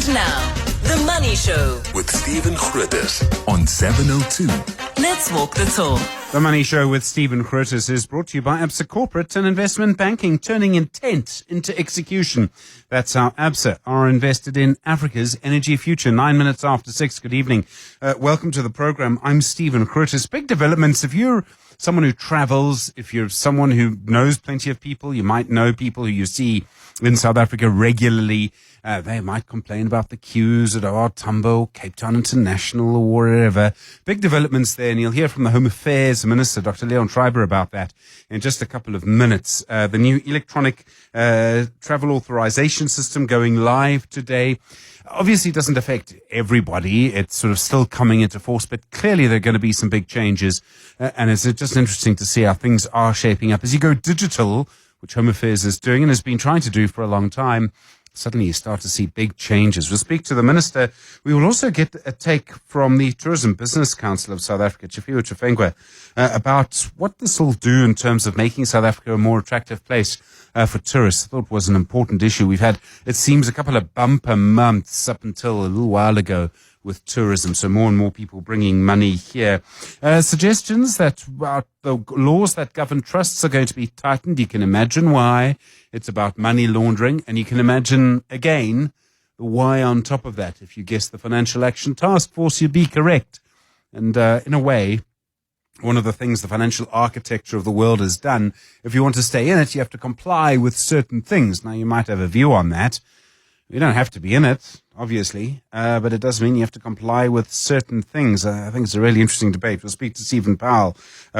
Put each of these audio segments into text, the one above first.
And now, The Money Show with Stephen Grootes on 702. Let's walk the talk. The Money Show with Stephen Grootes is brought to you by ABSA Corporate and Investment Banking, turning intent into execution. That's how ABSA are invested in Africa's energy future. 9 minutes after 6. Good evening. Welcome to the program. I'm Stephen Grootes. Big developments. If you're someone who travels, if you're someone who knows plenty of people, you might know people who you see in South Africa regularly. They might complain about the queues at our Tambo, Cape Town International or wherever. Big developments there, and you'll hear from the Home Affairs Minister, Dr. Schreiber, about that in just a couple of minutes. The new Electronic Travel Authorisation system going live today. Obviously, it doesn't affect everybody. It's sort of still coming into force, but clearly there are going to be some big changes. And it's just interesting to see how things are shaping up. As you go digital, which Home Affairs is doing and has been trying to do for a long time, suddenly you start to see big changes. We'll speak to the Minister. We will also get a take from the Tourism Business Council of South Africa, Chifiwe Chifengwe, about what this will do in terms of making South Africa a more attractive place for tourists. I thought it was an important issue. We've had, it seems, a couple of bumper months up until a little while ago with tourism, so more and more people bringing money here. Suggestions that the laws that govern trusts are going to be tightened. You can imagine why. It's about money laundering, and you can imagine, again, the why on top of that. If you guess the Financial Action Task Force, you'd be correct. And in a way, one of the things the financial architecture of the world has done, if you want to stay in it, you have to comply with certain things. Now, you might have a view on that. You don't have to be in it, obviously, but it does mean you have to comply with certain things. I think it's a really interesting debate. We'll speak to Stephen Powell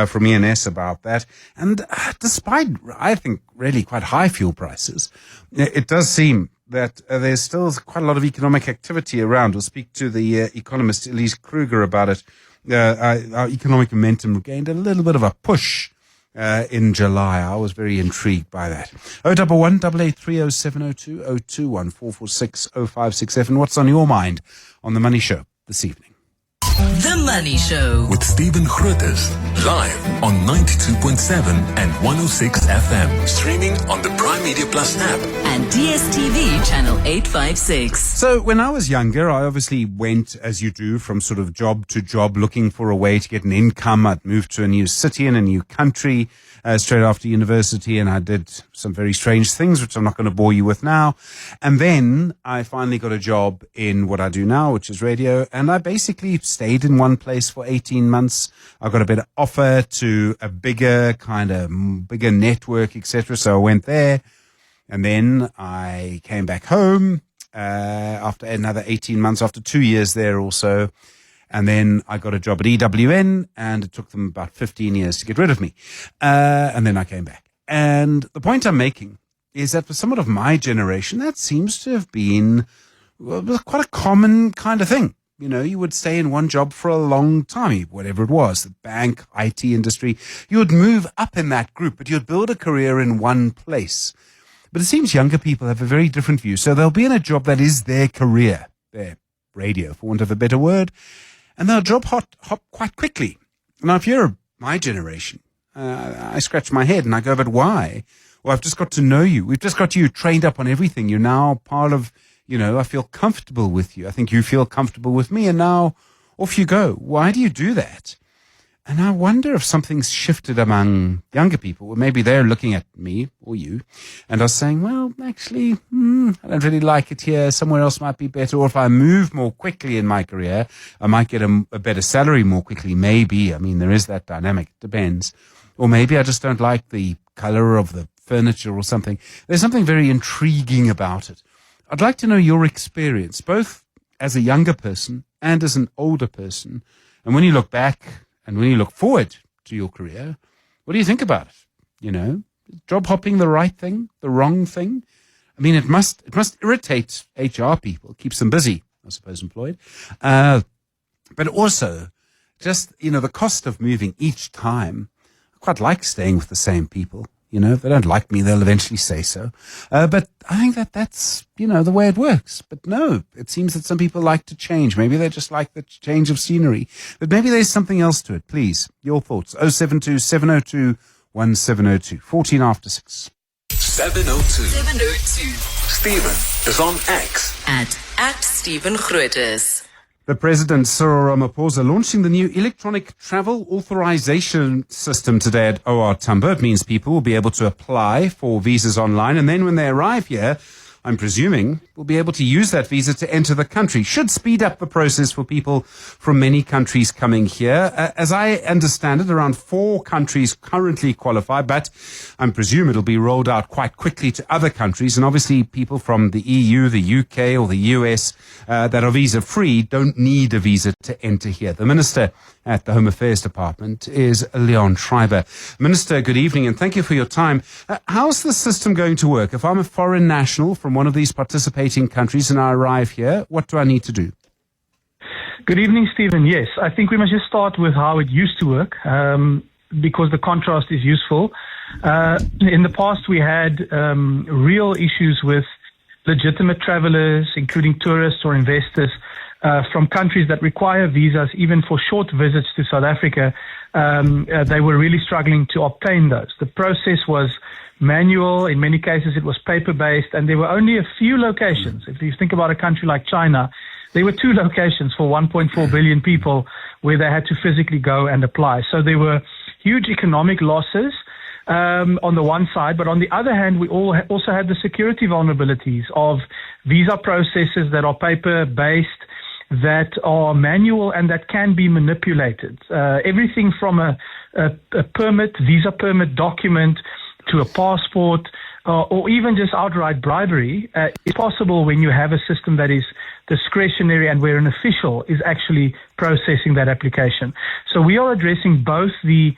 from ENS about that. And despite, I think, really quite high fuel prices, it does seem that there's still quite a lot of economic activity around. We'll speak to the economist Elise Kruger about it. Our economic momentum gained a little bit of a push in July. I was very intrigued by that. 011 883 0702 021 446 0567. What's on your mind on The Money Show this evening? The Money Show with Stephen Grootes, live on 92.7 and 106 FM. Streaming on the Prime Media Plus app. and DSTV channel 856. So when I was younger, I obviously went, as you do, from sort of job to job, looking for a way to get an income. I'd moved to a new city and a new country straight after university, and I did some very strange things, which I'm not going to bore you with now. And then I finally got a job in what I do now, which is radio, and I basically stayed in one place for 18 months. I got a better offer to a bigger network, etc. So I went there, and then I came back home after another 18 months, after 2 years there also. And then I got a job at EWN, and it took them about 15 years to get rid of me. And then I came back. And the point I'm making is that for someone of my generation, that seems to have been quite a common kind of thing. You know, you would stay in one job for a long time, whatever it was, the bank, IT industry. You would move up in that group, but you'd build a career in one place. But it seems younger people have a very different view. So they'll be in a job that is their career, their radio, for want of a better word. And they'll job hop quite quickly. Now, if you're my generation, I scratch my head and I go, but why? Well, I've just got to know you. We've just got you trained up on everything. You're now part of, I feel comfortable with you. I think you feel comfortable with me. And now off you go. Why do you do that? And I wonder if something's shifted among younger people. Well, maybe they're looking at me or you and are saying, well, actually, I don't really like it here. Somewhere else might be better. Or if I move more quickly in my career, I might get a better salary more quickly. Maybe. I mean, there is that dynamic. It depends. Or maybe I just don't like the color of the furniture or something. There's something very intriguing about it. I'd like to know your experience, both as a younger person and as an older person. And when you look back, and when you look forward to your career, what do you think about it? Job hopping the right thing, the wrong thing? I mean, it must irritate HR people, keeps them busy, I suppose, employed. But also, just, the cost of moving each time. I quite like staying with the same people. If they don't like me, they'll eventually say so. But I think that's, the way it works. But no, it seems that some people like to change. Maybe they just like the change of scenery. But maybe there's something else to it. Please, your thoughts. 072 702 1702. 14 after 6. 702. Stephen is on X. @ Stephen Grootes. The President, Cyril Ramaphosa, launching the new Electronic Travel Authorisation system today at OR Tambo. It means people will be able to apply for visas online, and then when they arrive here, I'm presuming, will be able to use that visa to enter the country. Should speed up the process for people from many countries coming here. As I understand it, around 4 countries currently qualify, but I'm presuming it'll be rolled out quite quickly to other countries. And obviously people from the EU, the UK or the US that are visa-free don't need a visa to enter here. The Minister at the Home Affairs Department is Leon Schreiber. Minister, good evening and thank you for your time. How's the system going to work? If I'm a foreign national from one of these participating countries and I arrive here, what do I need to do? Good evening, Stephen. Yes, I think we must just start with how it used to work because the contrast is useful. In the past, we had real issues with legitimate travelers, including tourists or investors, from countries that require visas, even for short visits to South Africa. They were really struggling to obtain those. The process was manual. In many cases, it was paper-based, and there were only a few locations. If you think about a country like China, there were 2 locations for 1.4 billion people where they had to physically go and apply. So there were huge economic losses on the one side, but on the other hand, we also had the security vulnerabilities of visa processes that are paper-based, that are manual and that can be manipulated. Everything from a visa permit document to a passport or even just outright bribery is possible when you have a system that is discretionary and where an official is actually processing that application. So we are addressing both the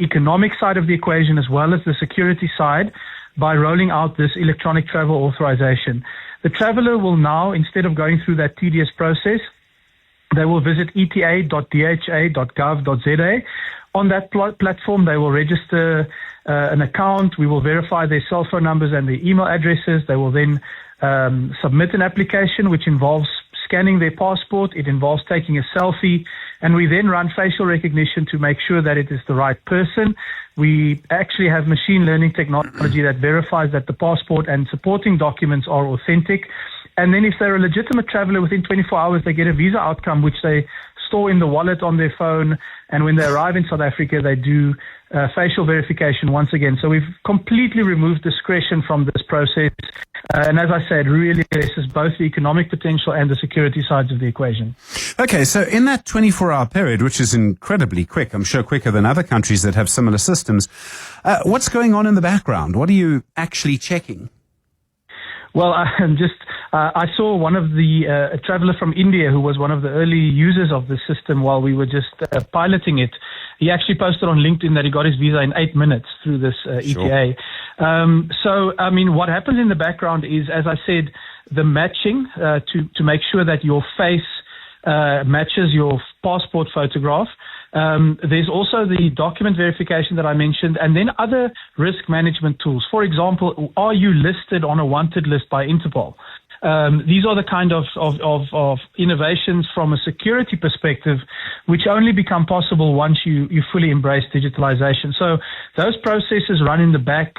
economic side of the equation as well as the security side by rolling out this electronic travel authorization. The traveler will now, instead of going through that tedious process, they will visit eta.dha.gov.za. On that platform, they will register an account. We will verify their cell phone numbers and their email addresses. They will then submit an application which involves scanning their passport. It involves taking a selfie, and we then run facial recognition to make sure that it is the right person. We actually have machine learning technology that verifies that the passport and supporting documents are authentic. And then if they're a legitimate traveler, within 24 hours, they get a visa outcome, which they store in the wallet on their phone. And when they arrive in South Africa, they do facial verification once again. So we've completely removed discretion from this process. And as I said, really addresses both the economic potential and the security sides of the equation. Okay, so in that 24-hour period, which is incredibly quick, I'm sure quicker than other countries that have similar systems, what's going on in the background? What are you actually checking? Well, I saw one of a traveler from India who was one of the early users of the system while we were just piloting it. He actually posted on LinkedIn that he got his visa in 8 minutes through this ETA. So, I mean, what happens in the background is, as I said, the matching to make sure that your face matches your passport photograph. There's also the document verification that I mentioned, and then other risk management tools. For example, are you listed on a wanted list by Interpol? These are the kind of innovations from a security perspective, which only become possible once you fully embrace digitalization. So those processes run in the back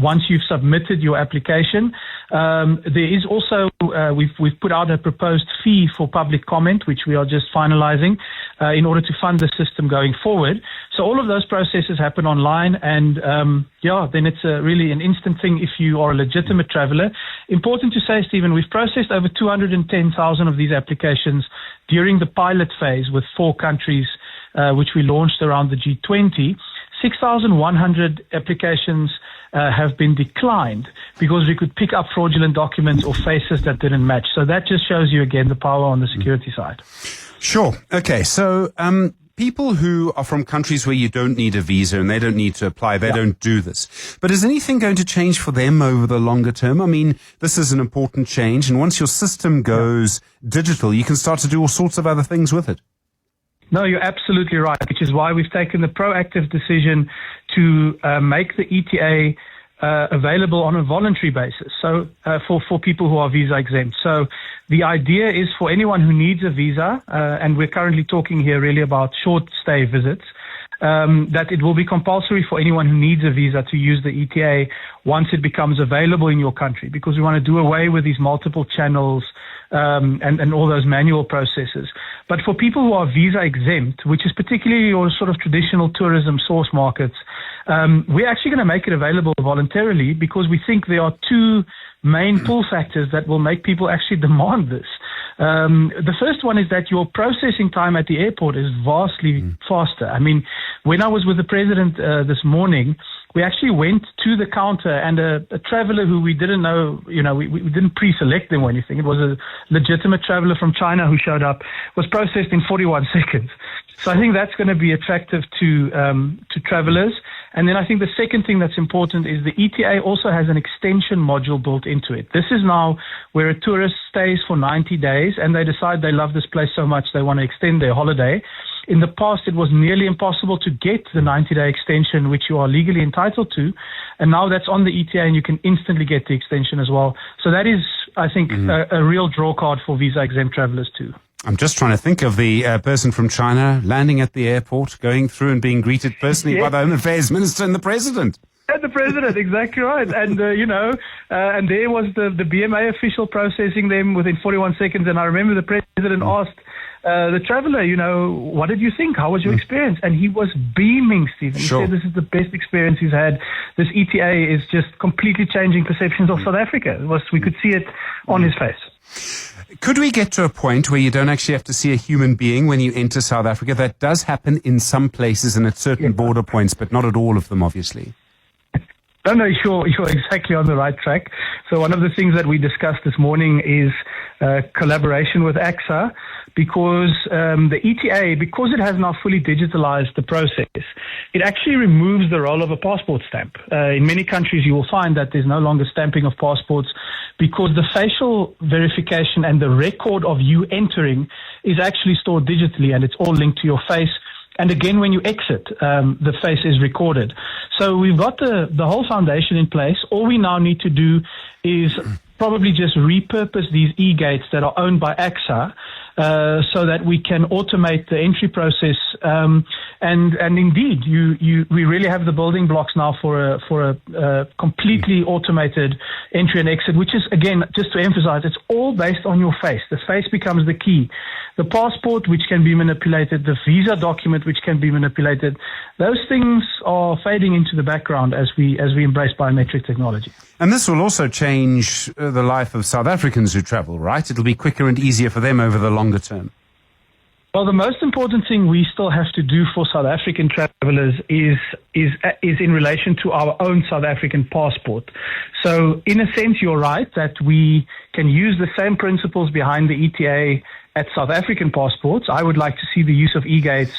once you've submitted your application. There is also, we've put out a proposed fee for public comment, which we are just finalizing in order to fund the system going forward. So all of those processes happen online, and then it's really an instant thing if you are a legitimate traveler. Important to say, Stephen, we've processed over 210,000 of these applications during the pilot phase with 4 countries, which we launched around the G20. 6,100 applications have been declined because we could pick up fraudulent documents or faces that didn't match. So that just shows you again the power on the security side. Sure. Okay. So, people who are from countries where you don't need a visa and they don't need to apply, they don't do this. But is anything going to change for them over the longer term? I mean, this is an important change. And once your system goes digital, you can start to do all sorts of other things with it. No, you're absolutely right, which is why we've taken the proactive decision to make the ETA available on a voluntary basis. So for people who are visa exempt. So the idea is for anyone who needs a visa, and we're currently talking here really about short stay visits, that it will be compulsory for anyone who needs a visa to use the ETA once it becomes available in your country, because we want to do away with these multiple channels and all those manual processes. But for people who are visa exempt, which is particularly your sort of traditional tourism source markets, we're actually going to make it available voluntarily because we think there are two main pull factors that will make people actually demand this. The first one is that your processing time at the airport is vastly faster. I mean, when I was with the president this morning, we actually went to the counter and a traveler who we didn't know, we didn't pre-select them or anything. It was a legitimate traveler from China who showed up, was processed in 41 seconds. So I think that's going to be attractive to travelers. And then I think the second thing that's important is the ETA also has an extension module built into it. This is now where a tourist stays for 90 days and they decide they love this place so much they want to extend their holiday. In the past, it was nearly impossible to get the 90-day extension, which you are legally entitled to. And now that's on the ETA and you can instantly get the extension as well. So that is, I think, a real draw card for visa-exempt travelers too. I'm just trying to think of the person from China landing at the airport, going through and being greeted personally by the Home Affairs Minister and the President. And the President, exactly right. And, and there was the BMA official processing them within 41 seconds. And I remember the President asked the traveler, what did you think? How was your experience? And he was beaming, Stephen. He said this is the best experience he's had. This ETA is just completely changing perceptions of South Africa. We could see it on his face. Could we get to a point where you don't actually have to see a human being when you enter South Africa? That does happen in some places and at certain border points, but not at all of them, obviously. No, you're exactly on the right track. So one of the things that we discussed this morning is collaboration with AXA, because the ETA, because it has now fully digitalized the process, it actually removes the role of a passport stamp. In many countries, you will find that there's no longer stamping of passports because the facial verification and the record of you entering is actually stored digitally and it's all linked to your face. And again, when you exit, the face is recorded. So we've got the whole foundation in place. All we now need to do is probably just repurpose these e-gates that are owned by AXA so that we can automate the entry process. And indeed, we really have the building blocks now for a completely automated entry and exit, which is, again, just to emphasize, it's all based on your face. The face becomes the key. The passport, which can be manipulated, the visa document, which can be manipulated, those things are fading into the background as we embrace biometric technology. And this will also change the life of South Africans who travel, right? It'll be quicker and easier for them over the longer term. Well, the most important thing we still have to do for South African travelers is in relation to our own South African passport. So, in a sense, you're right that we can use the same principles behind the ETA at South African passports. I would like to see the use of e-gates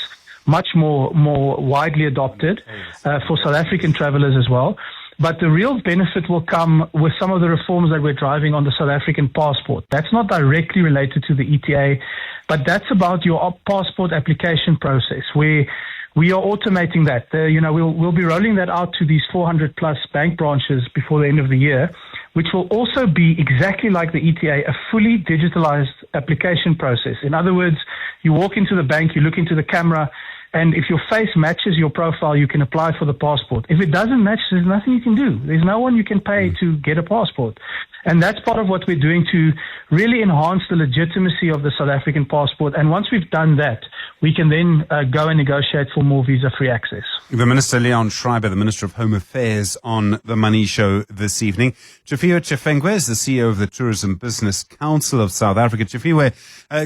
much more widely adopted for South African travelers as well. But the real benefit will come with some of the reforms that we're driving on the South African passport. That's not directly related to the ETA, but that's about your passport application process, where we are automating that. We'll be rolling that out to these 400 plus bank branches before the end of the year, which will also be exactly like the ETA, a fully digitalized application process. In other words, you walk into the bank, you look into the camera, and if your face matches your profile, you can apply for the passport. If it doesn't match, there's nothing you can do. There's no one you can pay to get a passport. And that's part of what we're doing to really enhance the legitimacy of the South African passport. And once we've done that, we can then go and negotiate for more visa-free access. The Minister, Leon Schreiber, the Minister of Home Affairs, on The Money Show this evening. Chafiwe Chifengwe is the CEO of the Tourism Business Council of South Africa. Chafiwe,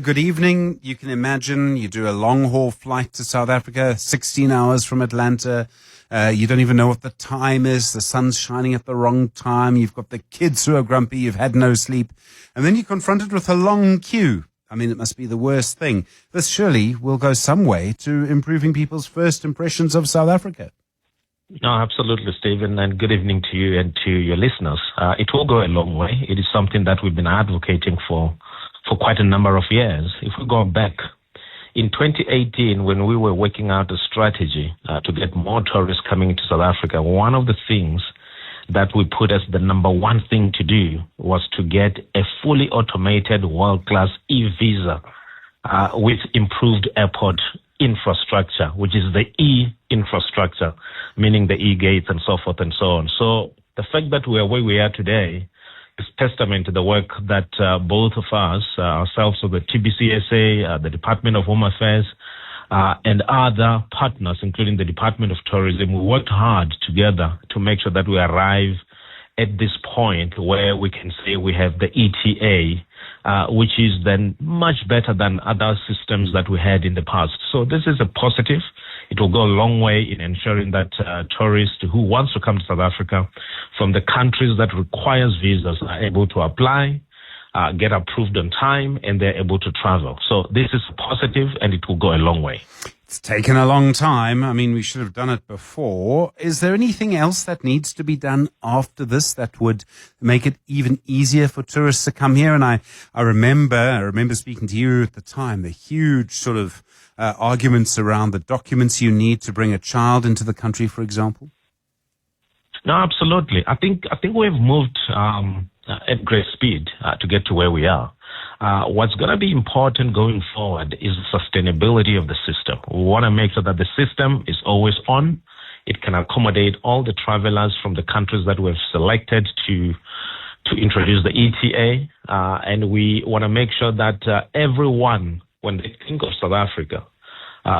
good evening. You can imagine you do a long-haul flight to South Africa, 16 hours from Atlanta. You don't even know what the time is. The sun's shining at the wrong time. You've got the kids who are grumpy. You've had no sleep. And then you're confronted with a long queue. I mean, it must be the worst thing. This surely will go some way to improving people's first impressions of South Africa. No, absolutely, Stephen, and good evening to you and to your listeners. It will go a long way. It is something that we've been advocating for quite a number of years. If we go back, in 2018, when we were working out a strategy to get more tourists coming into South Africa, one of the things that we put as the number one thing to do was to get a fully automated world-class e-visa with improved airport infrastructure, which is the e-infrastructure, meaning the e-gates and so forth and so on. So the fact that we are where we are today is testament to the work that both of us, ourselves, so the TBCSA, the Department of Home Affairs, and other partners, including the Department of Tourism, we worked hard together to make sure that we arrive at this point where we can say we have the ETA, which is then much better than other systems that we had in the past. So this is a positive. It will go a long way in ensuring that tourists who want to come to South Africa from the countries that requires visas are able to apply, get approved on time, and they're able to travel. So this is positive, and it will go a long way. It's taken a long time. I mean, we should have done it before. Is there anything else that needs to be done after this that would make it even easier for tourists to come here? And I remember speaking to you at the time, the huge sort of arguments around the documents you need to bring a child into the country, for example. No, absolutely. I think we've moved at great speed to get to where we are. What's going to be important going forward is the sustainability of the system. We want to make sure that the system is always on. It can accommodate all the travelers from the countries that we've selected to introduce the ETA. And we want to make sure that everyone, when they think of South Africa,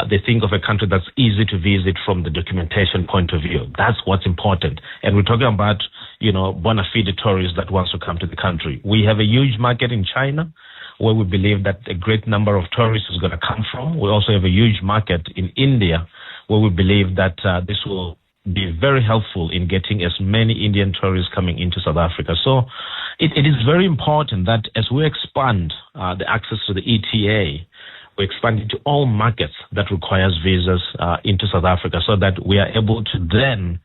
they think of a country that's easy to visit from the documentation point of view. That's what's important. And we're talking about, bona fide tourists that wants to come to the country. We have a huge market in China where we believe that a great number of tourists is going to come from. We also have a huge market in India where we believe that this will be very helpful in getting as many Indian tourists coming into South Africa. So it is very important that as we expand the access to the ETA, we expand into all markets that requires visas into South Africa so that we are able to then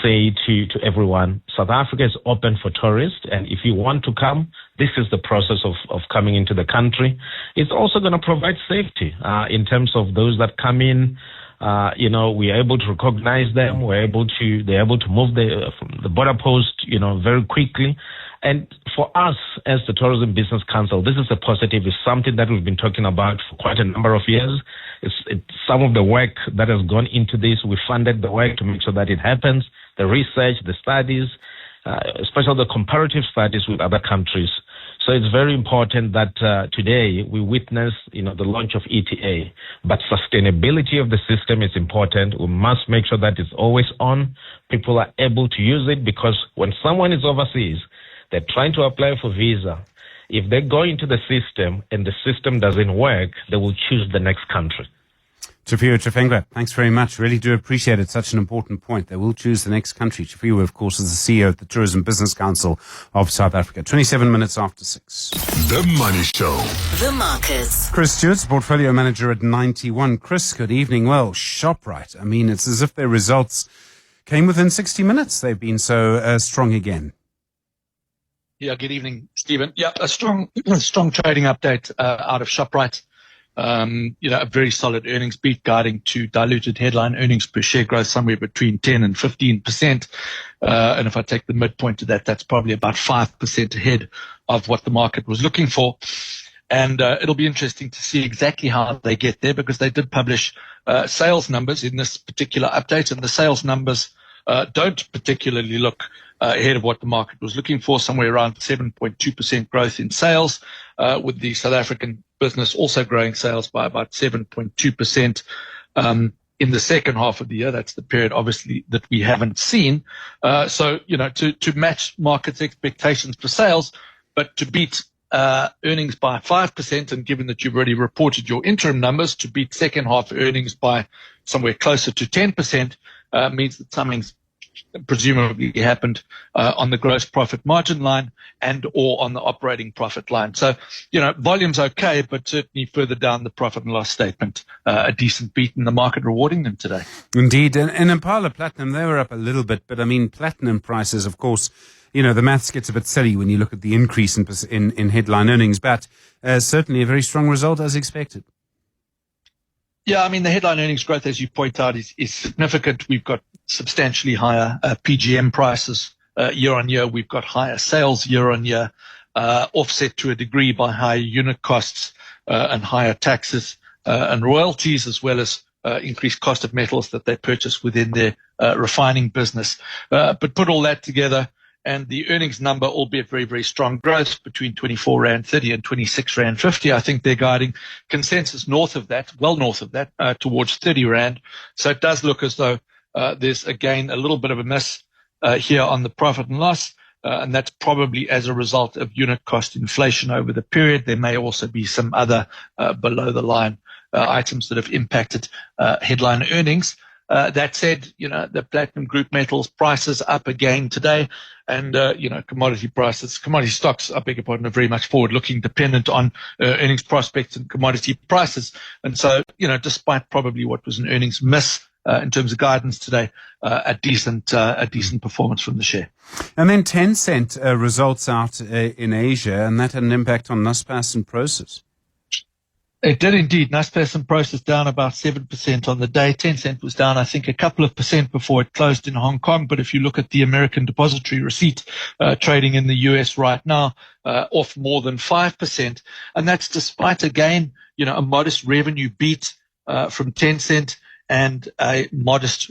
say to everyone, South Africa is open for tourists, and if you want to come, this is the process of coming into the country. It's also going to provide safety in terms of those that come in. We are able to recognize them. They're able to move the border post, very quickly. And for us as the Tourism Business Council, this is a positive. It's something that we've been talking about for quite a number of years. It's some of the work that has gone into this. We funded the work to make sure that it happens, the research, the studies, especially the comparative studies with other countries. So it's very important that today we witness, the launch of ETA. But sustainability of the system is important. We must make sure that it's always on. People are able to use it because when someone is overseas, they're trying to apply for visa. If they go into the system and the system doesn't work, they will choose the next country. Chafiwe Chifengwa, thanks very much. Really do appreciate it. Such an important point. They will choose the next country. Chafiwe, of course, is the CEO of the Tourism Business Council of South Africa. 27 minutes after 6. The Money Show. The markets. Chris Stewart's portfolio manager at 91. Chris, good evening. Well, ShopRite. I mean, it's as if their results came within 60 minutes. They've been so strong again. Yeah, good evening, Stephen. Yeah, a strong trading update out of ShopRite. A very solid earnings beat, guiding to diluted headline earnings per share growth somewhere between 10 and 15%. And if I take the midpoint of that, that's probably about 5% ahead of what the market was looking for. And it'll be interesting to see exactly how they get there, because they did publish sales numbers in this particular update, and the sales numbers don't particularly look ahead of what the market was looking for, somewhere around 7.2% growth in sales, with the South African business also growing sales by about 7.2% in the second half of the year. That's the period, obviously, that we haven't seen. So, to match market's expectations for sales, but to beat earnings by 5%, and given that you've already reported your interim numbers, to beat second half earnings by somewhere closer to 10% means that something's presumably happened on the gross profit margin line and or on the operating profit line. So, volume's okay, but certainly further down the profit and loss statement, a decent beat in the market rewarding them today. Indeed. And Impala Platinum, they were up a little bit, but I mean, platinum prices, of course, the maths gets a bit silly when you look at the increase in headline earnings, but certainly a very strong result as expected. Yeah, I mean, the headline earnings growth, as you point out, is significant. We've got substantially higher PGM prices year on year. We've got higher sales year on year, offset to a degree by higher unit costs and higher taxes and royalties, as well as increased cost of metals that they purchase within their refining business. But put all that together, And the earnings number, albeit very, very strong growth between 24 Rand 30 and 26 Rand 50. I think they're guiding consensus north of that, well north of that, towards 30 Rand. So it does look as though there's again a little bit of a miss here on the profit and loss. And that's probably as a result of unit cost inflation over the period. There may also be some other below the line items that have impacted headline earnings. That said, the platinum group metals prices up again today. And, commodity prices, commodity stocks, I beg your pardon, are very much forward looking, dependent on earnings prospects and commodity prices. And so, despite probably what was an earnings miss in terms of guidance today, a decent performance from the share. And then Tencent results out in Asia, and that had an impact on Naspers and Prosus. It did indeed. Naspers and Prosus down about 7% on the day. Tencent was down, I think, a couple of percent before it closed in Hong Kong. But if you look at the American depository receipt trading in the US right now, off more than 5%. And that's despite, again, a modest revenue beat from Tencent and a modest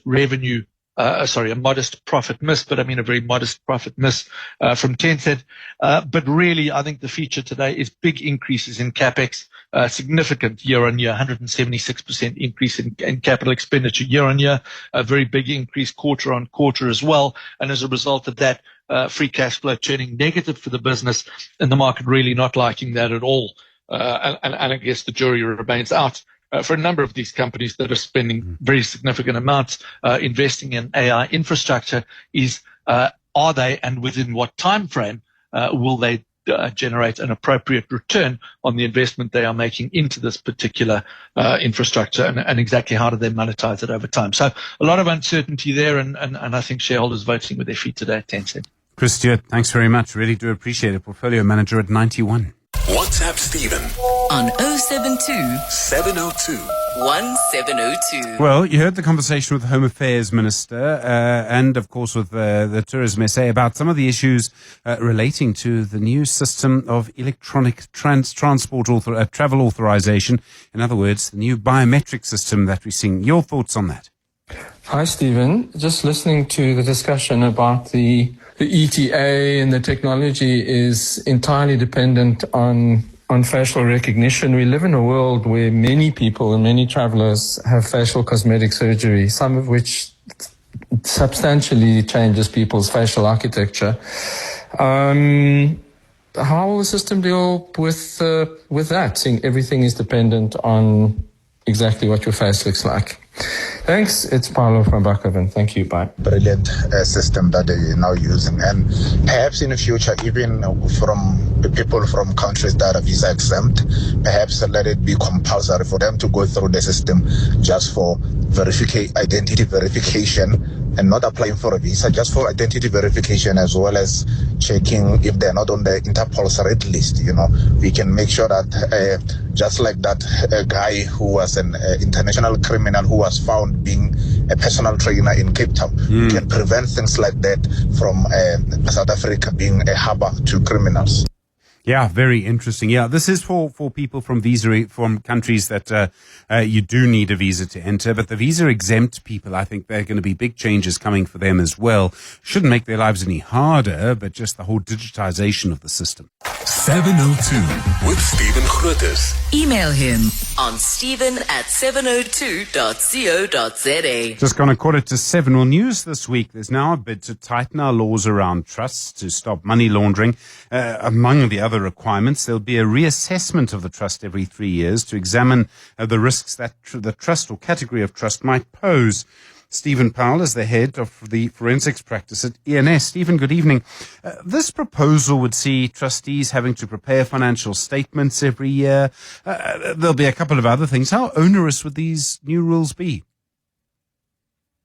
a modest profit miss, but I mean a very modest profit miss from Tencent. But really, I think the feature today is big increases in CapEx, significant year-on-year, 176% increase in capital expenditure year-on-year, a very big increase quarter-on-quarter as well. And as a result of that, free cash flow turning negative for the business, and the market really not liking that at all. And I guess the jury remains out for a number of these companies that are spending very significant amounts investing in AI infrastructure is, are they, and within what time frame will they generate an appropriate return on the investment they are making into this particular infrastructure, and exactly how do they monetize it over time. So a lot of uncertainty there, and I think shareholders voting with their feet today at Tencent. Chris Stewart, thanks very much. Really do appreciate it. Portfolio manager at 91. WhatsApp Stephen On 072 702 1702. Well, you heard the conversation with the Home Affairs Minister and, of course, with the Tourism SA about some of the issues relating to the new system of electronic travel authorisation. In other words, the new biometric system that we're seeing. Your thoughts on that? Hi, Stephen. Just listening to the discussion about the ETA and the technology is entirely dependent on facial recognition. We live in a world where many people and many travelers have facial cosmetic surgery, some of which substantially changes people's facial architecture. How will the system deal with that, seeing everything is dependent on exactly what your face looks like? Thanks. It's Paulo from Buckoven. Thank you. Bye. Brilliant system that they're now using, and perhaps in the future, even from the people from countries that are visa exempt, perhaps let it be compulsory for them to go through the system just for identity verification, and not applying for a visa, just for identity verification, as well as checking if they're not on the Interpol's red list. We can make sure that just like that guy who was an international criminal who was found being a personal trainer in Cape Town, we can prevent things like that from South Africa being a harbor to criminals. Yeah, very interesting. Yeah, this is for people from countries that you do need a visa to enter, but the visa exempt people, I think there are going to be big changes coming for them as well. Shouldn't make their lives any harder, but just the whole digitization of the system. 702 with Stephen Grootes. Email him on stephen@702.co.za. Just gone 6:45. Well, news this week. There's now a bid to tighten our laws around trusts to stop money laundering. Among the other requirements, there'll be a reassessment of the trust every 3 years to examine the risks that the trust or category of trust might pose. Stephen Powell is the head of the forensics practice at ENS. Stephen, good evening. This proposal would see trustees having to prepare financial statements every year. There'll be a couple of other things. How onerous would these new rules be?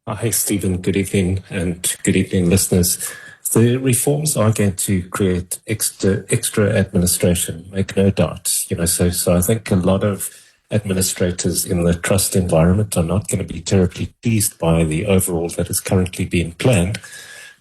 Hi, Stephen. Good evening, and good evening, listeners. The reforms are going to create extra administration, make no doubt. So I think a lot of administrators in the trust environment are not going to be terribly pleased by the overall that is currently being planned.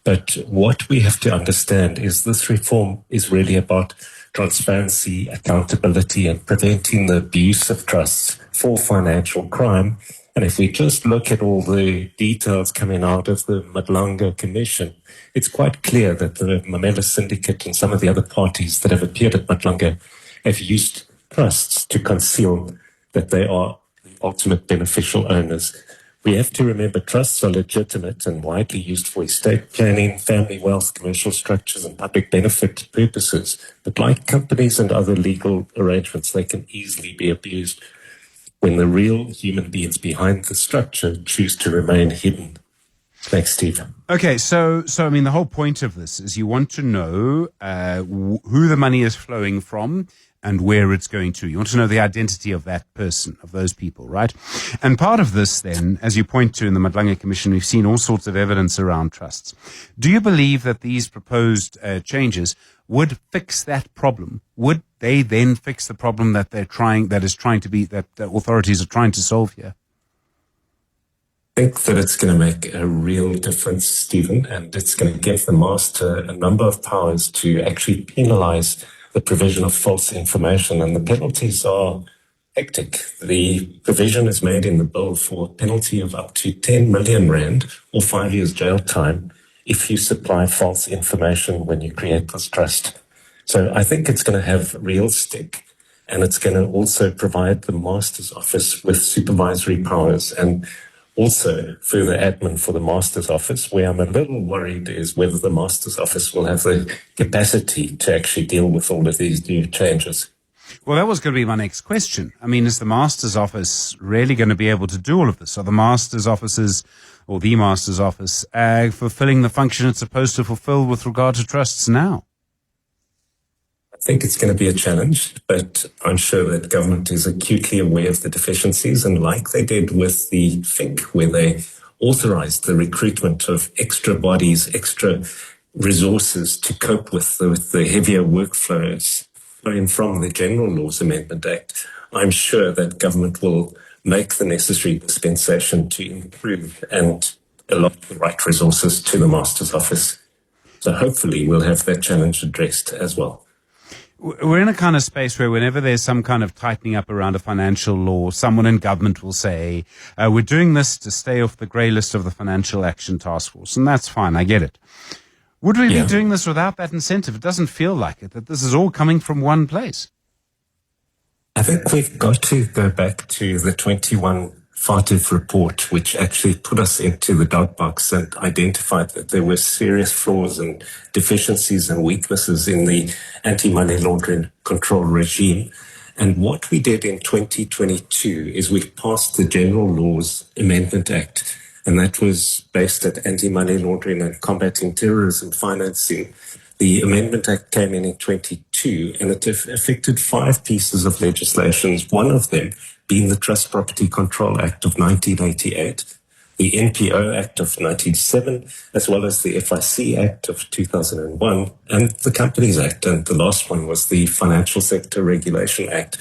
But what we have to understand is this reform is really about transparency, accountability, and preventing the abuse of trusts for financial crime. And if we just look at all the details coming out of the Madlanga Commission, it's quite clear that the Mamela Syndicate and some of the other parties that have appeared at Madlanga have used trusts to conceal that they are the ultimate beneficial owners. We have to remember trusts are legitimate and widely used for estate planning, family wealth, commercial structures, and public benefit purposes. But like companies and other legal arrangements, they can easily be abused when the real human beings behind the structure choose to remain hidden. Thanks, Steve. Okay, so I mean, the whole point of this is you want to know who the money is flowing from and where it's going to. You want to know the identity of that person, of those people, right? And part of this then, as you point to in the Madlanga Commission, we've seen all sorts of evidence around trusts. Do you believe that these proposed changes would fix that problem? Would they then fix the problem that the authorities are trying to solve here? I think that it's going to make a real difference, Stephen, and it's going to give the master a number of powers to actually penalize the provision of false information, and the penalties are hectic. The provision is made in the bill for a penalty of up to 10 million rand or 5 years jail time if you supply false information when you create this trust. So I think it's going to have real stick, and it's going to also provide the master's office with supervisory powers and also further admin for the master's office. Where I'm a little worried is whether the master's office will have the capacity to actually deal with all of these new changes. Well, that was going to be my next question. I mean, is the master's office really going to be able to do all of this? Are the master's offices or the master's office fulfilling the function it's supposed to fulfill with regard to trusts now? I think it's going to be a challenge, but I'm sure that government is acutely aware of the deficiencies, and like they did with the FINC, where they authorized the recruitment of extra bodies, extra resources to cope with the heavier workflows flowing from the General Laws Amendment Act, I'm sure that government will make the necessary dispensation to improve and allot the right resources to the Master's Office. So hopefully we'll have that challenge addressed as well. We're in a kind of space where whenever there's some kind of tightening up around a financial law, someone in government will say, we're doing this to stay off the grey list of the Financial Action Task Force. And that's fine. I get it. Would we be doing this without that incentive? It doesn't feel like it, that this is all coming from one place. I think we've got to go back to the 21 FATF report, which actually put us into the dog box and identified that there were serious flaws and deficiencies and weaknesses in the anti-money laundering control regime. And what we did in 2022 is we passed the General Laws Amendment Act, and that was based at anti-money laundering and combating terrorism financing. The Amendment Act came in 22, and it affected 5 pieces of legislation, one of them being the Trust Property Control Act of 1988, the NPO Act of 1997, as well as the FIC Act of 2001, and the Companies Act. And the last one was the Financial Sector Regulation Act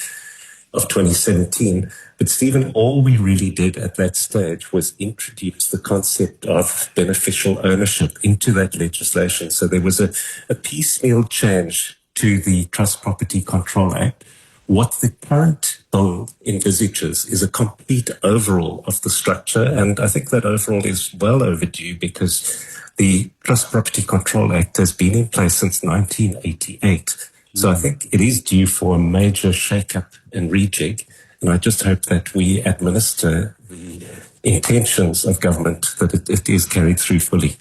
of 2017. But Stephen, all we really did at that stage was introduce the concept of beneficial ownership into that legislation. So there was a piecemeal change to the Trust Property Control Act. What the current bill envisages is a complete overhaul of the structure, and I think that overhaul is well overdue because the Trust Property Control Act has been in place since 1988. So I think it is due for a major shake-up and rejig, and I just hope that we administer the intentions of government, that it is carried through fully.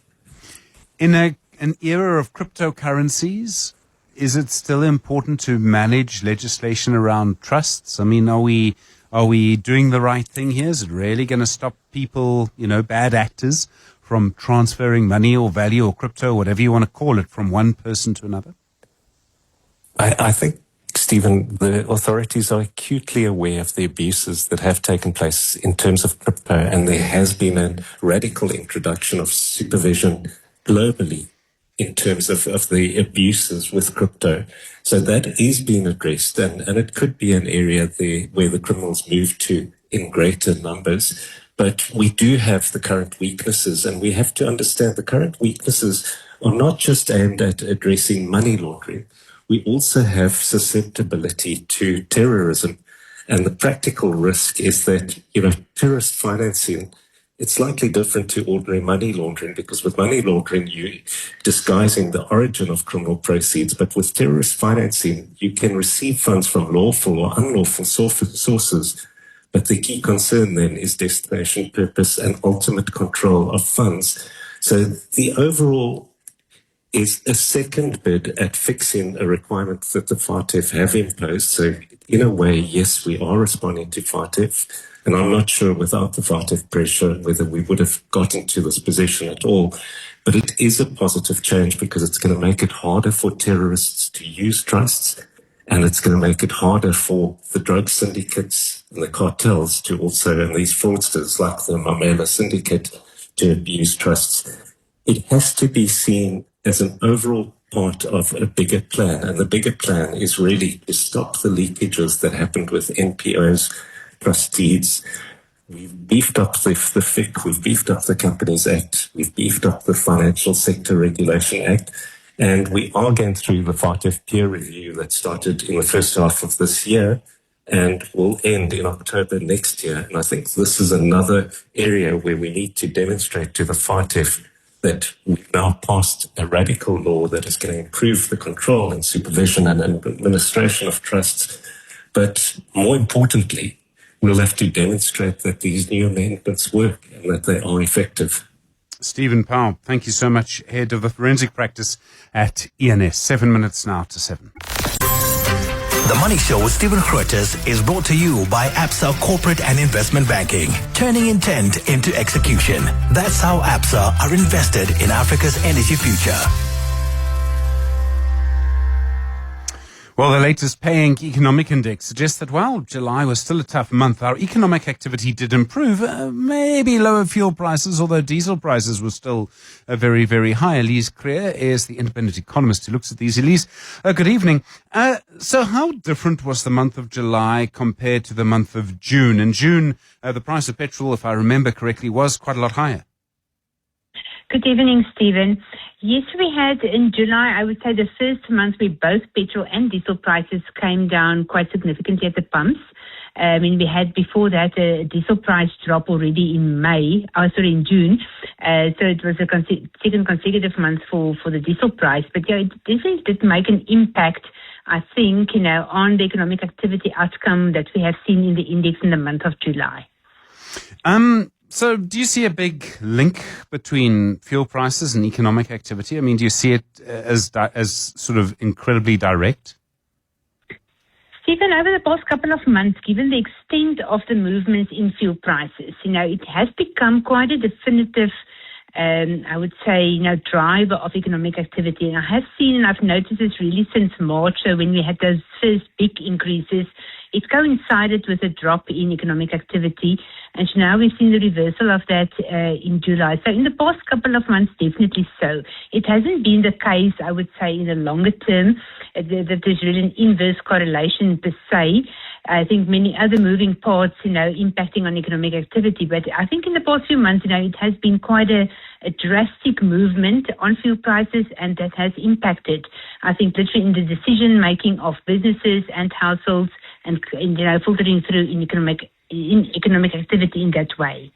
In an era of cryptocurrencies, is it still important to manage legislation around trusts? I mean, are we doing the right thing here? Is it really going to stop people, bad actors, from transferring money or value or crypto, whatever you want to call it, from one person to another? I think, Stephen, the authorities are acutely aware of the abuses that have taken place in terms of crypto, and there has been a radical introduction of supervision globally in terms of the abuses with crypto. So that is being addressed, and it could be an area there where the criminals move to in greater numbers. But we do have the current weaknesses, and we have to understand the current weaknesses are not just aimed at addressing money laundering. We also have susceptibility to terrorism. And the practical risk is that, terrorist financing, it's slightly different to ordinary money laundering, because with money laundering, you're disguising the origin of criminal proceeds. But with terrorist financing, you can receive funds from lawful or unlawful sources. But the key concern then is destination, purpose, and ultimate control of funds. So the overall is a second bid at fixing a requirement that the FATF have imposed. So in a way, yes, we are responding to FATF. And I'm not sure without the FATF pressure whether we would have gotten to this position at all. But it is a positive change because it's going to make it harder for terrorists to use trusts. And it's going to make it harder for the drug syndicates and the cartels to also, and these fraudsters like the Mamela syndicate, to abuse trusts. It has to be seen as an overall part of a bigger plan. And the bigger plan is really to stop the leakages that happened with NPOs, trustees. We've beefed up the FIC, we've beefed up the Companies Act, we've beefed up the Financial Sector Regulation Act, and we are going through the FATF peer review that started in the first half of this year and will end in October next year. And I think this is another area where we need to demonstrate to the FATF that we've now passed a radical law that is going to improve the control and supervision and administration of trusts. But more importantly, we'll have to demonstrate that these new amendments work and that they are effective. Stephen Powell, thank you so much, Head of the Forensic Practice at ENS. 7 minutes now to 7. The Money Show with Stephen Grootes is brought to you by ABSA Corporate and Investment Banking, turning intent into execution. That's how ABSA are invested in Africa's energy future. Well, the latest Paying Economic Index suggests that while July was still a tough month, our economic activity did improve. Maybe lower fuel prices, although diesel prices were still very, very high. Elise Creer is the independent economist who looks at these. Elise, good evening. So how different was the month of July compared to the month of June? In June, the price of petrol, if I remember correctly, was quite a lot higher. Good evening, Stephen. Yes, we had in July, I would say the first month where both petrol and diesel prices came down quite significantly at the pumps. We had before that a diesel price drop already in in June. So it was a second consecutive month for the diesel price. But yeah, it definitely did make an impact, I think, on the economic activity outcome that we have seen in the index in the month of July. So do you see a big link between fuel prices and economic activity? I mean, do you see it as sort of incredibly direct? Stephen, over the past couple of months, given the extent of the movements in fuel prices, it has become quite a definitive, I would say, driver of economic activity. And I have seen, and I've noticed this really since March, so when we had those first big increases, it coincided with a drop in economic activity. And now we've seen the reversal of that in July. So in the past couple of months, definitely so. It hasn't been the case, I would say, in the longer term, that there's really an inverse correlation per se. I think many other moving parts, impacting on economic activity. But I think in the past few months, it has been quite a drastic movement on fuel prices, and that has impacted, I think, literally in the decision-making of businesses and households and filtering through in economic activity in that way.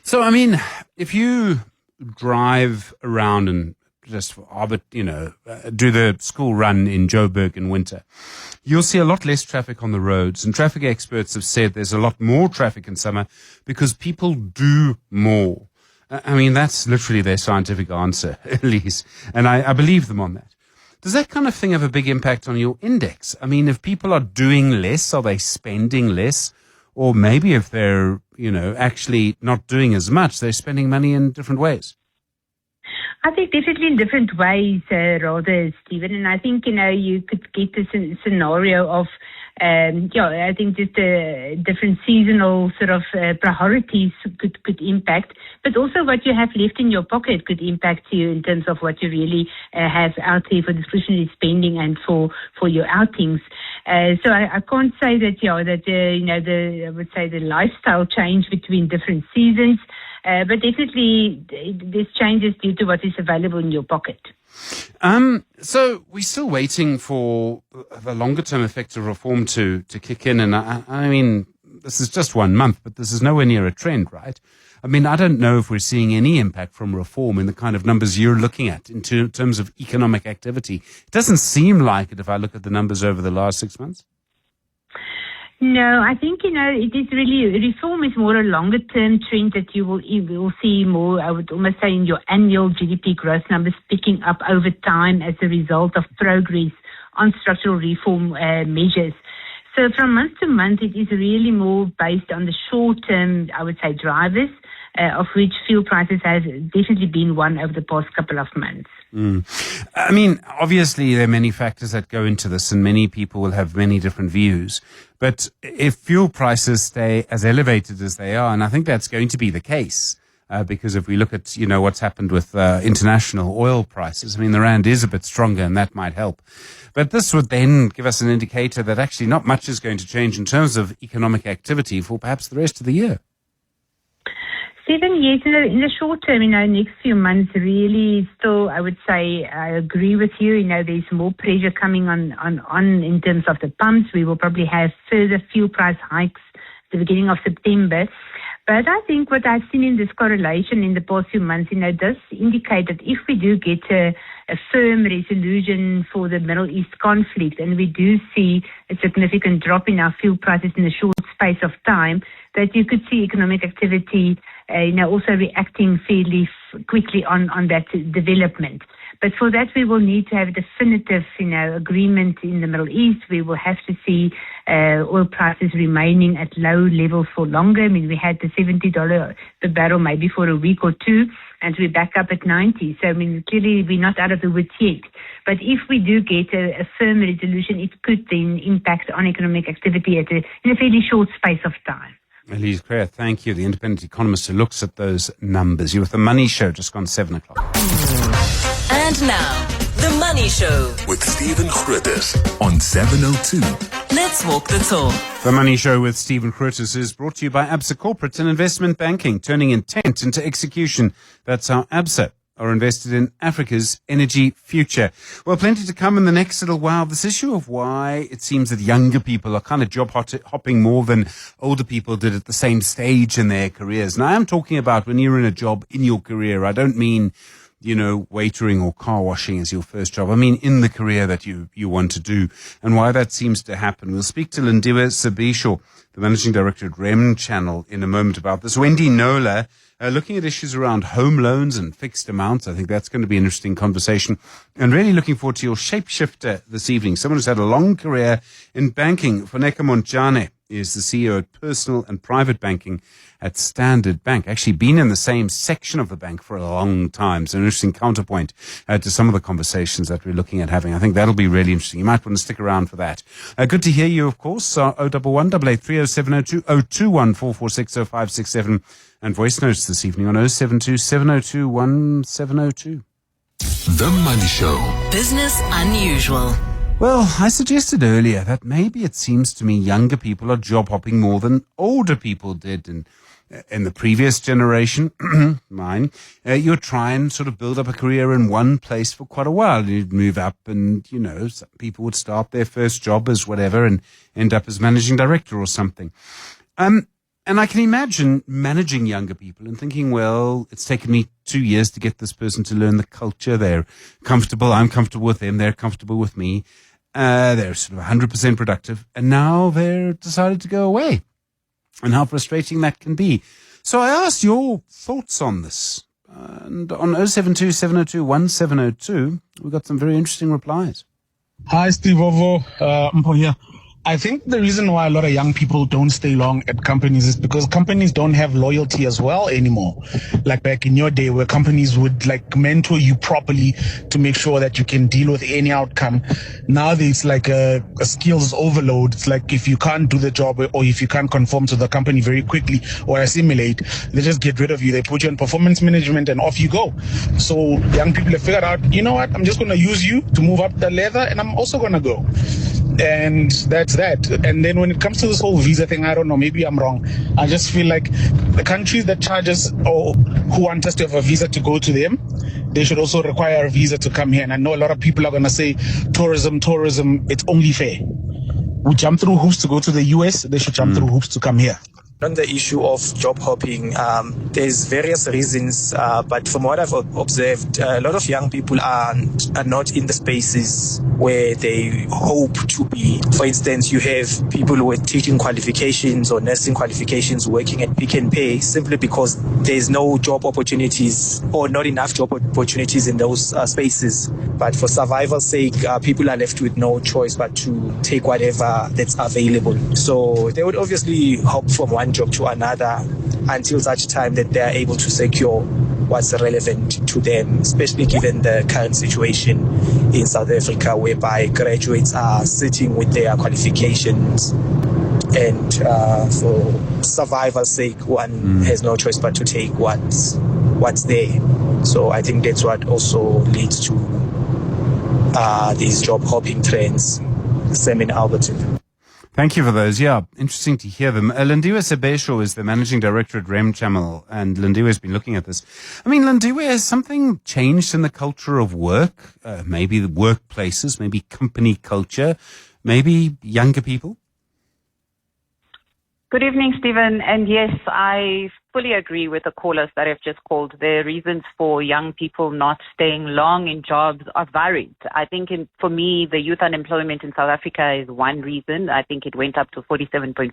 So, I mean, if you drive around and just do the school run in Joburg in winter, you'll see a lot less traffic on the roads. And traffic experts have said there's a lot more traffic in summer because people do more. I mean, that's literally their scientific answer, Elise. And I believe them on that. Does that kind of thing have a big impact on your index? I mean, if people are doing less, are they spending less? Or maybe if they're, actually not doing as much, they're spending money in different ways. I think definitely in different ways, rather, Stephen. And I think, you could get this scenario of, I think just different seasonal sort of priorities could impact, but also what you have left in your pocket could impact you in terms of what you really have out there for discretionary spending and for your outings. So I can't say that, I would say the lifestyle change between different seasons. But definitely there's changes due to what is available in your pocket. So we're still waiting for the longer term effects of reform to kick in. And I mean, this is just 1 month, but this is nowhere near a trend, right? I mean, I don't know if we're seeing any impact from reform in the kind of numbers you're looking at in terms of economic activity. It doesn't seem like it if I look at the numbers over the last 6 months. No, I think, it is really, reform is more a longer term trend that you will see more, I would almost say, in your annual GDP growth numbers picking up over time as a result of progress on structural reform measures. So from month to month, it is really more based on the short term, I would say, drivers, of which fuel prices has definitely been one over the past couple of months. I mean, obviously there are many factors that go into this and many people will have many different views. But if fuel prices stay as elevated as they are, and I think that's going to be the case, because if we look at, what's happened with international oil prices, I mean, the rand is a bit stronger and that might help. But this would then give us an indicator that actually not much is going to change in terms of economic activity for perhaps the rest of the year. Stephen, yes, in the short term, next few months, really still, I would say, I agree with you. There's more pressure coming on in terms of the pumps. We will probably have further fuel price hikes at the beginning of September. But I think what I've seen in this correlation in the past few months, does indicate that if we do get a firm resolution for the Middle East conflict and we do see a significant drop in our fuel prices in a short space of time, that you could see economic activity also reacting fairly quickly on that development. But for that, we will need to have a definitive, agreement in the Middle East. We will have to see oil prices remaining at low levels for longer. I mean, we had the $70 per barrel maybe for a week or two, and we're back up at 90. So, I mean, clearly we're not out of the woods yet. But if we do get a firm resolution, it could then impact on economic activity in a fairly short space of time. Elise Creer, thank you. The independent economist who looks at those numbers. You're with The Money Show, just gone 7 o'clock. And now, The Money Show with Stephen Grootes on 702. Let's walk the talk. The Money Show with Stephen Grootes is brought to you by ABSA Corporate and Investment Banking, turning intent into execution. That's how ABSA are invested in Africa's energy future. Well, plenty to come in the next little while. This issue of why it seems that younger people are kind of job hopping more than older people did at the same stage in their careers. Now, I'm talking about when you're in a job in your career. I don't mean, waitering or car washing as your first job. I mean, in the career that you want to do and why that seems to happen. We'll speak to Lindiwe Sibisho, the Managing Director at REM Channel, in a moment about this. Wendy Nola, looking at issues around home loans and fixed amounts. I think that's going to be an interesting conversation. And really looking forward to your shapeshifter this evening. Someone who's had a long career in banking. Funeka Montjane is the CEO of Personal and Private Banking at Standard Bank. Actually been in the same section of the bank for a long time. So an interesting counterpoint to some of the conversations that we're looking at having. I think that'll be really interesting. You might want to stick around for that. Good to hear you, of course. 011 883 0702 021 446 0567 and voice notes this evening on 072 702 1702. The Money Show. Business Unusual. Well, I suggested earlier that maybe it seems to me younger people are job hopping more than older people did. And in the previous generation, mine, you would try and sort of build up a career in one place for quite a while. You'd move up and, some people would start their first job as whatever and end up as managing director or something. And I can imagine managing younger people and thinking, well, it's taken me 2 years to get this person to learn the culture. They're comfortable. I'm comfortable with them. They're comfortable with me. They're sort of 100% productive. And now they're decided to go away. And how frustrating that can be. So I asked your thoughts on this. And on 072 702 1702, we got some very interesting replies. Hi, Steve Ovo. Mpo here. I think the reason why a lot of young people don't stay long at companies is because companies don't have loyalty as well anymore. Like back in your day where companies would mentor you properly to make sure that you can deal with any outcome. Now there's a skills overload. It's like if you can't do the job or if you can't conform to the company very quickly or assimilate, they just get rid of you. They put you in performance management and off you go. So young people have figured out, you know what, I'm just going to use you to move up the ladder and I'm also going to go. And that's that. And then when it comes to this whole visa thing, I don't know, maybe I'm wrong. I just feel like the countries that charge us or who want us to have a visa to go to them, they should also require a visa to come here. And I know a lot of people are going to say tourism, it's only fair. We jump through hoops to go to the US, they should jump through hoops to come here. On the issue of job hopping, there's various reasons, but from what I've observed, a lot of young people are not in the spaces where they hope to be. For instance, you have people with teaching qualifications or nursing qualifications working at Pick and Pay simply because there's no job opportunities or not enough job opportunities in those spaces. But for survival's sake, people are left with no choice but to take whatever that's available. So they would obviously hop from one job to another until such time that they are able to secure what's relevant to them, especially given the current situation in South Africa whereby graduates are sitting with their qualifications and for survival's sake one has no choice but to take what's there. So I think that's what also leads to these job hopping trends, same in Alberton. Thank you for those. Yeah, interesting to hear them. Lindiwe Sebesho is the managing director at Rem Channel, and Lindiwe has been looking at this. I mean, Lindiwe, has something changed in the culture of work? Maybe the workplaces, maybe company culture, maybe younger people? Good evening, Stephen. And yes, I fully agree with the callers that have just called. The reasons for young people not staying long in jobs are varied. I think for me, the youth unemployment in South Africa is one reason. I think it went up to 47.4%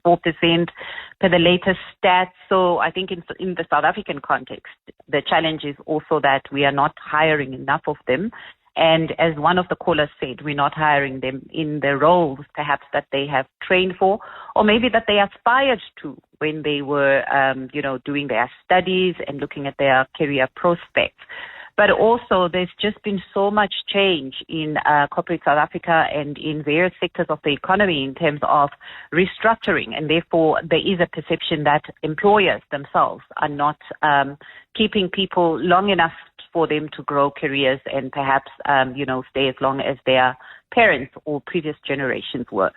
per the latest stats. So I think in the South African context, the challenge is also that we are not hiring enough of them. And as one of the callers said, we're not hiring them in the roles perhaps that they have trained for, or maybe that they aspired to when they were, doing their studies and looking at their career prospects. But also there's just been so much change in corporate South Africa and in various sectors of the economy in terms of restructuring. And therefore there is a perception that employers themselves are not keeping people long enough for them to grow careers and perhaps, stay as long as their parents or previous generations were.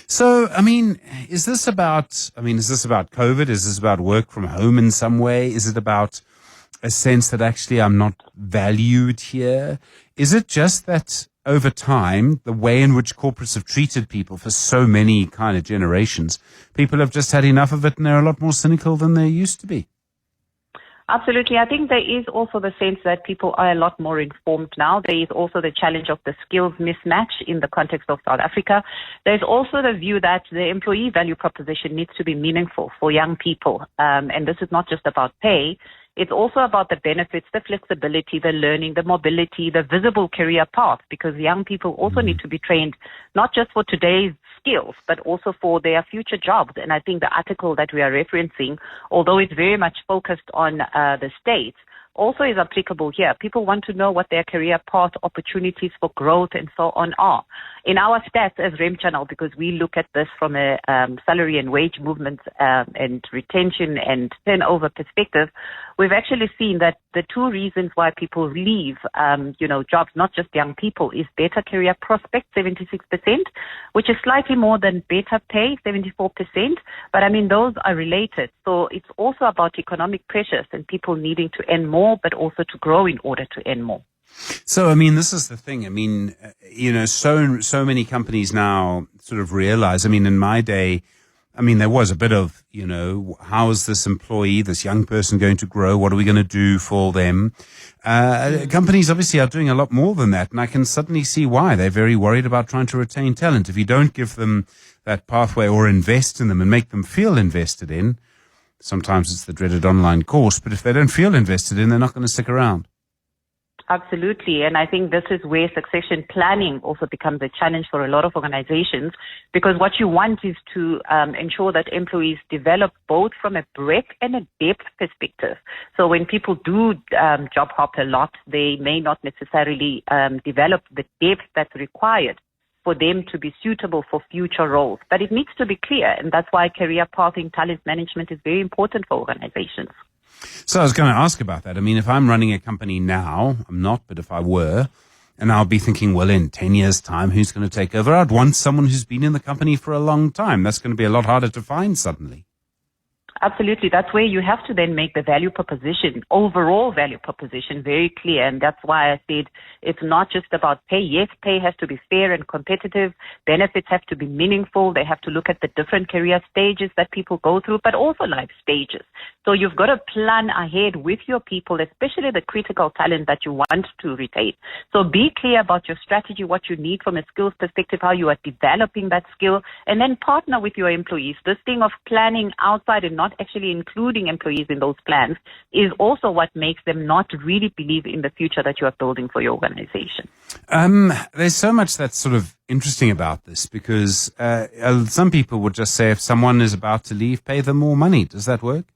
So, I mean, is this about COVID? Is this about work from home in some way? Is it about a sense that actually I'm not valued here? Is it just that over time, the way in which corporates have treated people for so many kind of generations, people have just had enough of it and they're a lot more cynical than they used to be? Absolutely. I think there is also the sense that people are a lot more informed now. There is also the challenge of the skills mismatch in the context of South Africa. There's also the view that the employee value proposition needs to be meaningful for young people. And this is not just about pay. It's also about the benefits, the flexibility, the learning, the mobility, the visible career path, because young people also need to be trained not just for today's skills, but also for their future jobs. And I think the article that we are referencing, although it's very much focused on the States, also is applicable here. People want to know what their career path, opportunities for growth and so on are. In our stats as Rem Channel, because we look at this from a salary and wage movement and retention and turnover perspective, we've actually seen that the two reasons why people leave, jobs, not just young people, is better career prospects, 76%, which is slightly more than better pay, 74%. But I mean, those are related. So it's also about economic pressures and people needing to earn more, but also to grow in order to earn more. So, I mean, this is the thing. I mean, so many companies now sort of realize, I mean, in my day, I mean, there was a bit of, how is this employee, this young person going to grow? What are we going to do for them? Companies obviously are doing a lot more than that. And I can suddenly see why. They're very worried about trying to retain talent. If you don't give them that pathway or invest in them and make them feel invested in, sometimes it's the dreaded online course, but if they don't feel invested in, they're not going to stick around. Absolutely. And I think this is where succession planning also becomes a challenge for a lot of organizations, because what you want is to ensure that employees develop both from a breadth and a depth perspective. So when people do job hop a lot, they may not necessarily develop the depth that's required for them to be suitable for future roles. But it needs to be clear, and that's why career pathing, talent management is very important for organizations. So I was going to ask about that. I mean, if I'm running a company now, I'm not, but if I were, And I'll be thinking, well, in 10 years' time, who's going to take over? I'd want someone who's been in the company for a long time. That's going to be a lot harder to find suddenly. Absolutely. That's where you have to then make the value proposition, overall value proposition, very clear. And that's why I said it's not just about pay. Yes, pay has to be fair and competitive. Benefits have to be meaningful. They have to look at the different career stages that people go through, but also life stages. So you've got to plan ahead with your people, especially the critical talent that you want to retain. So be clear about your strategy, what you need from a skills perspective, how you are developing that skill, and then partner with your employees. This thing of planning outside and not actually including employees in those plans is also what makes them not really believe in the future that you are building for your organization. There's so much that's sort of interesting about this because some people would just say if someone is about to leave, pay them more money. Does that work?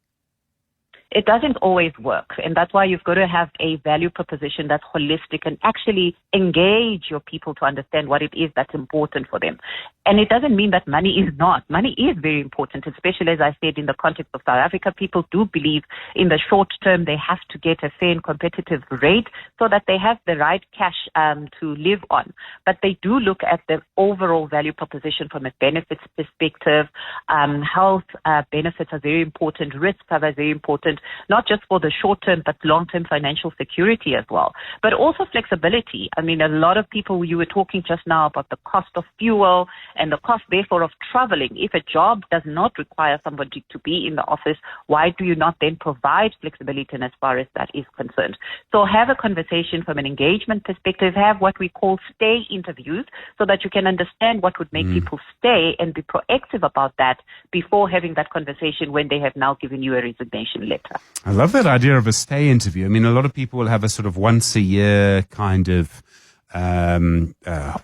It doesn't always work, and that's why you've got to have a value proposition that's holistic and actually engage your people to understand what it is that's important for them. And it doesn't mean that money is not. Money is very important, especially, as I said, in the context of South Africa. People do believe in the short term they have to get a fair and competitive rate so that they have the right cash to live on. But they do look at the overall value proposition from a benefits perspective. Health benefits are very important. Risk cover is very important, not just for the short term, but long-term financial security as well. But also flexibility. I mean, a lot of people, you were talking just now about the cost of fuel and the cost, therefore, of traveling. If a job does not require somebody to be in the office, why do you not then provide flexibility in as far as that is concerned? So have a conversation from an engagement perspective, have what we call stay interviews so that you can understand what would make people stay and be proactive about that before having that conversation when they have now given you a resignation letter. I love that idea of a stay interview. I mean, a lot of people will have a sort of once a year kind of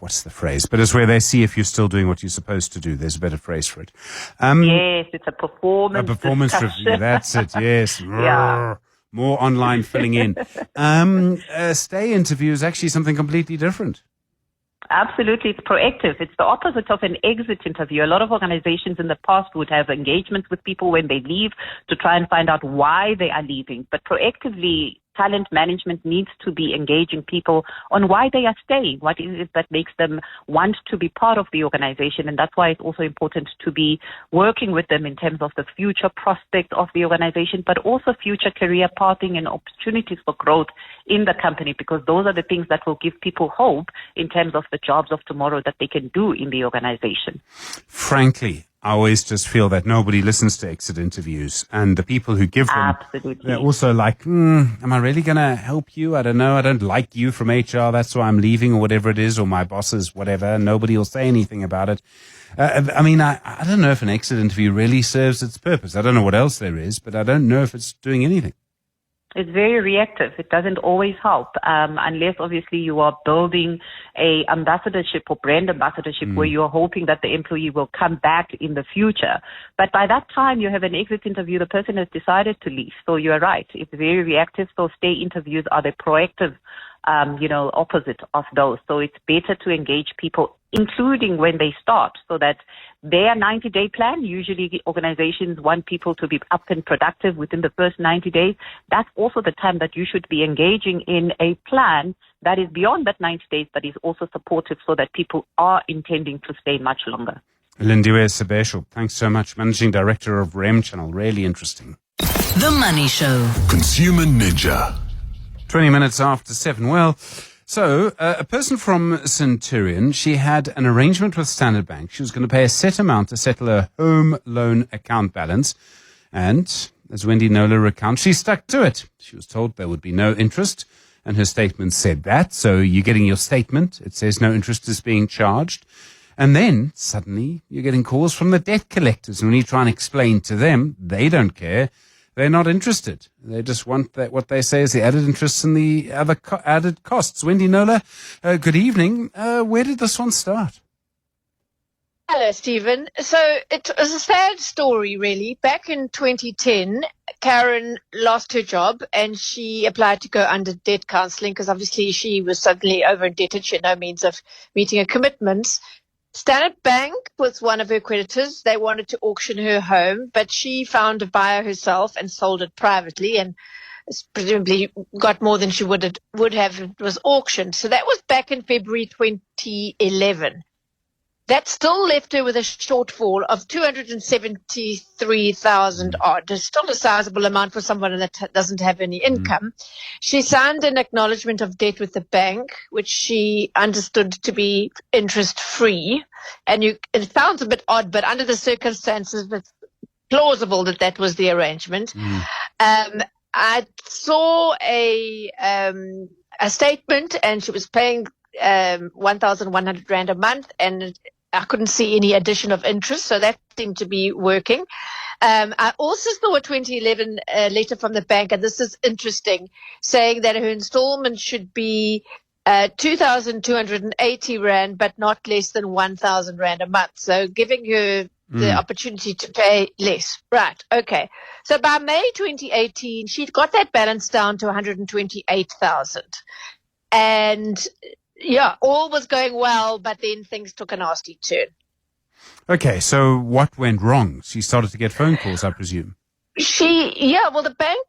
what's the phrase? But it's where they see if you're still doing what you're supposed to do. There's a better phrase for it. Yes, it's a performance. A performance review. That's it. Yes. Yeah. More online filling in. A stay interview is actually something completely different. Absolutely. It's proactive. It's the opposite of an exit interview. A lot of organizations in the past would have engagements with people when they leave to try and find out why they are leaving. But proactively, talent management needs to be engaging people on why they are staying. What is it that makes them want to be part of the organization? And that's why it's also important to be working with them in terms of the future prospect of the organization, but also future career pathing and opportunities for growth in the company, because those are the things that will give people hope in terms of the jobs of tomorrow that they can do in the organization. Frankly, I always just feel that nobody listens to exit interviews, and the people who give them, Absolutely. they're also like, am I really going to help you? I don't know. I don't like you from HR. That's why I'm leaving, or whatever it is, or my bosses, whatever. Nobody will say anything about it. I mean, I don't know if an exit interview really serves its purpose. I don't know what else there is, but I don't know if it's doing anything. It's very reactive. It doesn't always help, unless obviously you are building a ambassadorship or brand ambassadorship where you are hoping that the employee will come back in the future. But by that time you have an exit interview, the person has decided to leave. So you are right. It's very reactive. So stay interviews are the proactive opposite of those. So it's better to engage people, including when they start, so that their 90-day plan, usually organizations want people to be up and productive within the first 90 days. That's also the time that you should be engaging in a plan that is beyond that 90 days, but is also supportive so that people are intending to stay much longer. Lindiwe Sebesho, thanks so much. Managing Director of REM Channel. Really interesting. The Money Show. Consumer Ninja. 20 minutes after 7. Well, so a person from Centurion, she had an arrangement with Standard Bank. She was going to pay a set amount to settle her home loan account balance. And as Wendy Nola recounts, she stuck to it. She was told there would be no interest, and her statement said that. So you're getting your statement. It says no interest is being charged. And then suddenly you're getting calls from the debt collectors. And when you try and explain to them, they don't care. They're not interested. They just want that, what they say is the added interest and the other added costs. Wendy Nola, good evening. Where did this one start? Hello, Stephen. So it was a sad story, really. Back in 2010, Karen lost her job and she applied to go under debt counseling because obviously she was suddenly over indebted. She had no means of meeting her commitments. Standard Bank was one of her creditors. They wanted to auction her home, but she found a buyer herself and sold it privately. And presumably got more than she would have if it was auctioned. So that was back in February 2011. That still left her with a shortfall of 273,000 odd. It's still a sizable amount for someone that doesn't have any income. She signed an acknowledgement of debt with the bank, which she understood to be interest-free. And it sounds a bit odd, but under the circumstances, it's plausible that that was the arrangement. I saw a statement, and she was paying 1,100 Rand a month, and I couldn't see any addition of interest, so that seemed to be working. I also saw a 2011 letter from the bank, and this is interesting, saying that her installment should be 2,280 Rand, but not less than 1,000 Rand a month. So giving her the opportunity to pay less. Right, okay. So by May 2018, she'd got that balance down to 128,000. And yeah, all was going well, but then things took a nasty turn. Okay, so what went wrong? She started to get phone calls, I presume. The bank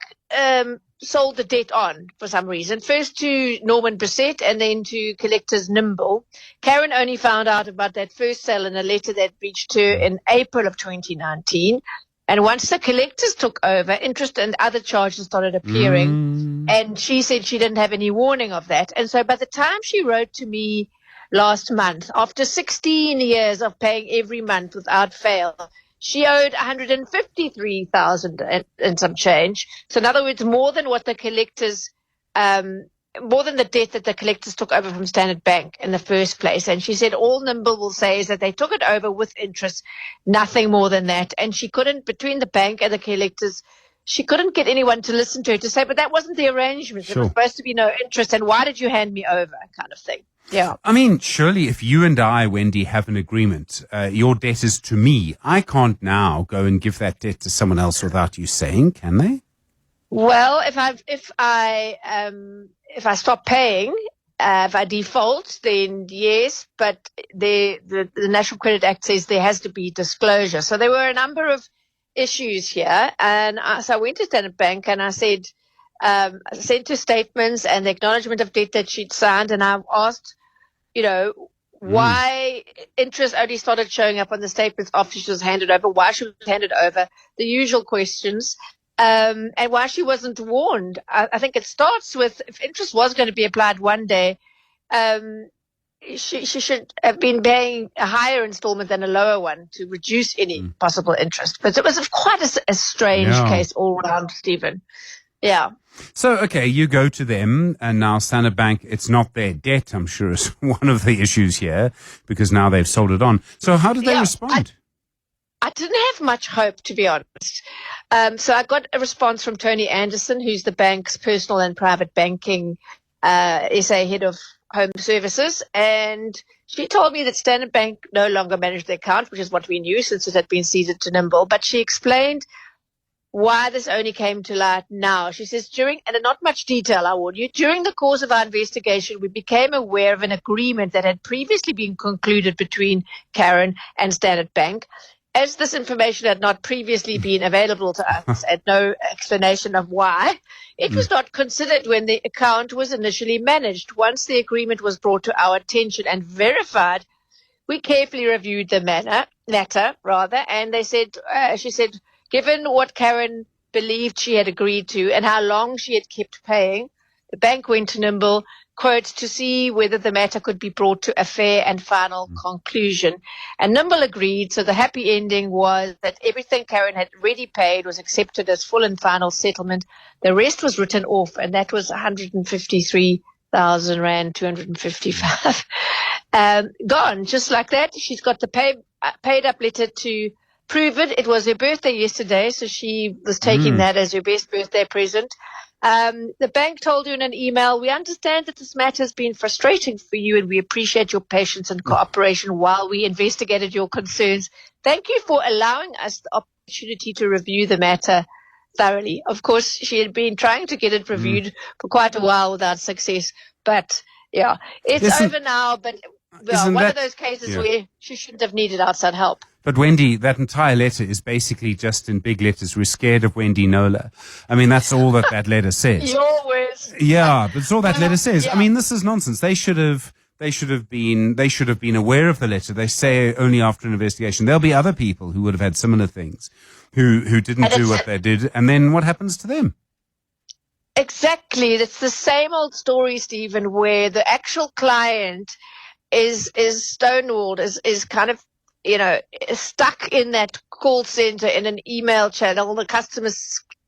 sold the debt on for some reason, first to Norman Brissett and then to collectors Nimble. Karen only found out about that first sale in a letter that reached her in April of 2019. And once the collectors took over, interest and other charges started appearing. And she said she didn't have any warning of that. And so by the time she wrote to me last month, after 16 years of paying every month without fail, she owed 153,000 and some change. So in other words, more than what the collectors, more than the debt that the collectors took over from Standard Bank in the first place. And she said all Nimble will say is that they took it over with interest, nothing more than that. And she couldn't, between the bank and the collectors, she couldn't get anyone to listen to her to say, but that wasn't the arrangement. Sure. There was supposed to be no interest. And why did you hand me over, kind of thing. Yeah. I mean, surely if you and I, Wendy, have an agreement, your debt is to me. I can't now go and give that debt to someone else without you saying, can they? Well, if I stop paying, if I default, then yes. But the National Credit Act says there has to be disclosure. So there were a number of issues here, and so I went to Standard Bank and I said, I sent her statements and the acknowledgement of debt that she'd signed, and I asked, why interest only started showing up on the statements after she was handed over, why she was handed over, the usual questions. And why she wasn't warned. I think it starts with, if interest was going to be applied one day, she should have been paying a higher installment than a lower one to reduce any possible interest. But it was quite a strange case all around, Stephen. Yeah. So, okay, you go to them, and now Standard Bank, it's not their debt, I'm sure, is one of the issues here, because now they've sold it on. So how did they respond? I didn't have much hope, to be honest. So I got a response from Tony Anderson, who's the bank's personal and private banking SA head of home services. And she told me that Standard Bank no longer managed the account, which is what we knew since it had been ceded to Nimble. But she explained why this only came to light now. She says, and in not much detail, I warn you, during the course of our investigation, we became aware of an agreement that had previously been concluded between Karen and Standard Bank. As this information had not previously been available to us and no explanation of why, it was not considered when the account was initially managed. Once the agreement was brought to our attention and verified, we carefully reviewed the matter, and she said, given what Karen believed she had agreed to and how long she had kept paying, the bank went to Nimble, quote, to see whether the matter could be brought to a fair and final conclusion. And Nimble agreed, so the happy ending was that everything Karen had already paid was accepted as full and final settlement. The rest was written off, and that was 153,000 Rand, 255. Gone, just like that. She's got the paid up letter to prove it. It was her birthday yesterday, so she was taking that as her best birthday present. The bank told you in an email, we understand that this matter has been frustrating for you and we appreciate your patience and cooperation while we investigated your concerns. Thank you for allowing us the opportunity to review the matter thoroughly. Of course, she had been trying to get it reviewed for quite a while without success, but yeah, it's over now. But Well, one that, of those cases where she shouldn't have needed outside help. But Wendy, that entire letter is basically just in big letters, we're scared of Wendy Nola. I mean, that's all that letter says. Your words. Yeah, but it's all that letter says. I mean, this is nonsense. They should have been aware of the letter. They say only after an investigation. There'll be other people who would have had similar things, who didn't do what they did. And then what happens to them? Exactly. It's the same old story, Stephen, where the actual client is stonewalled, is kind of, stuck in that call center in an email channel, the customer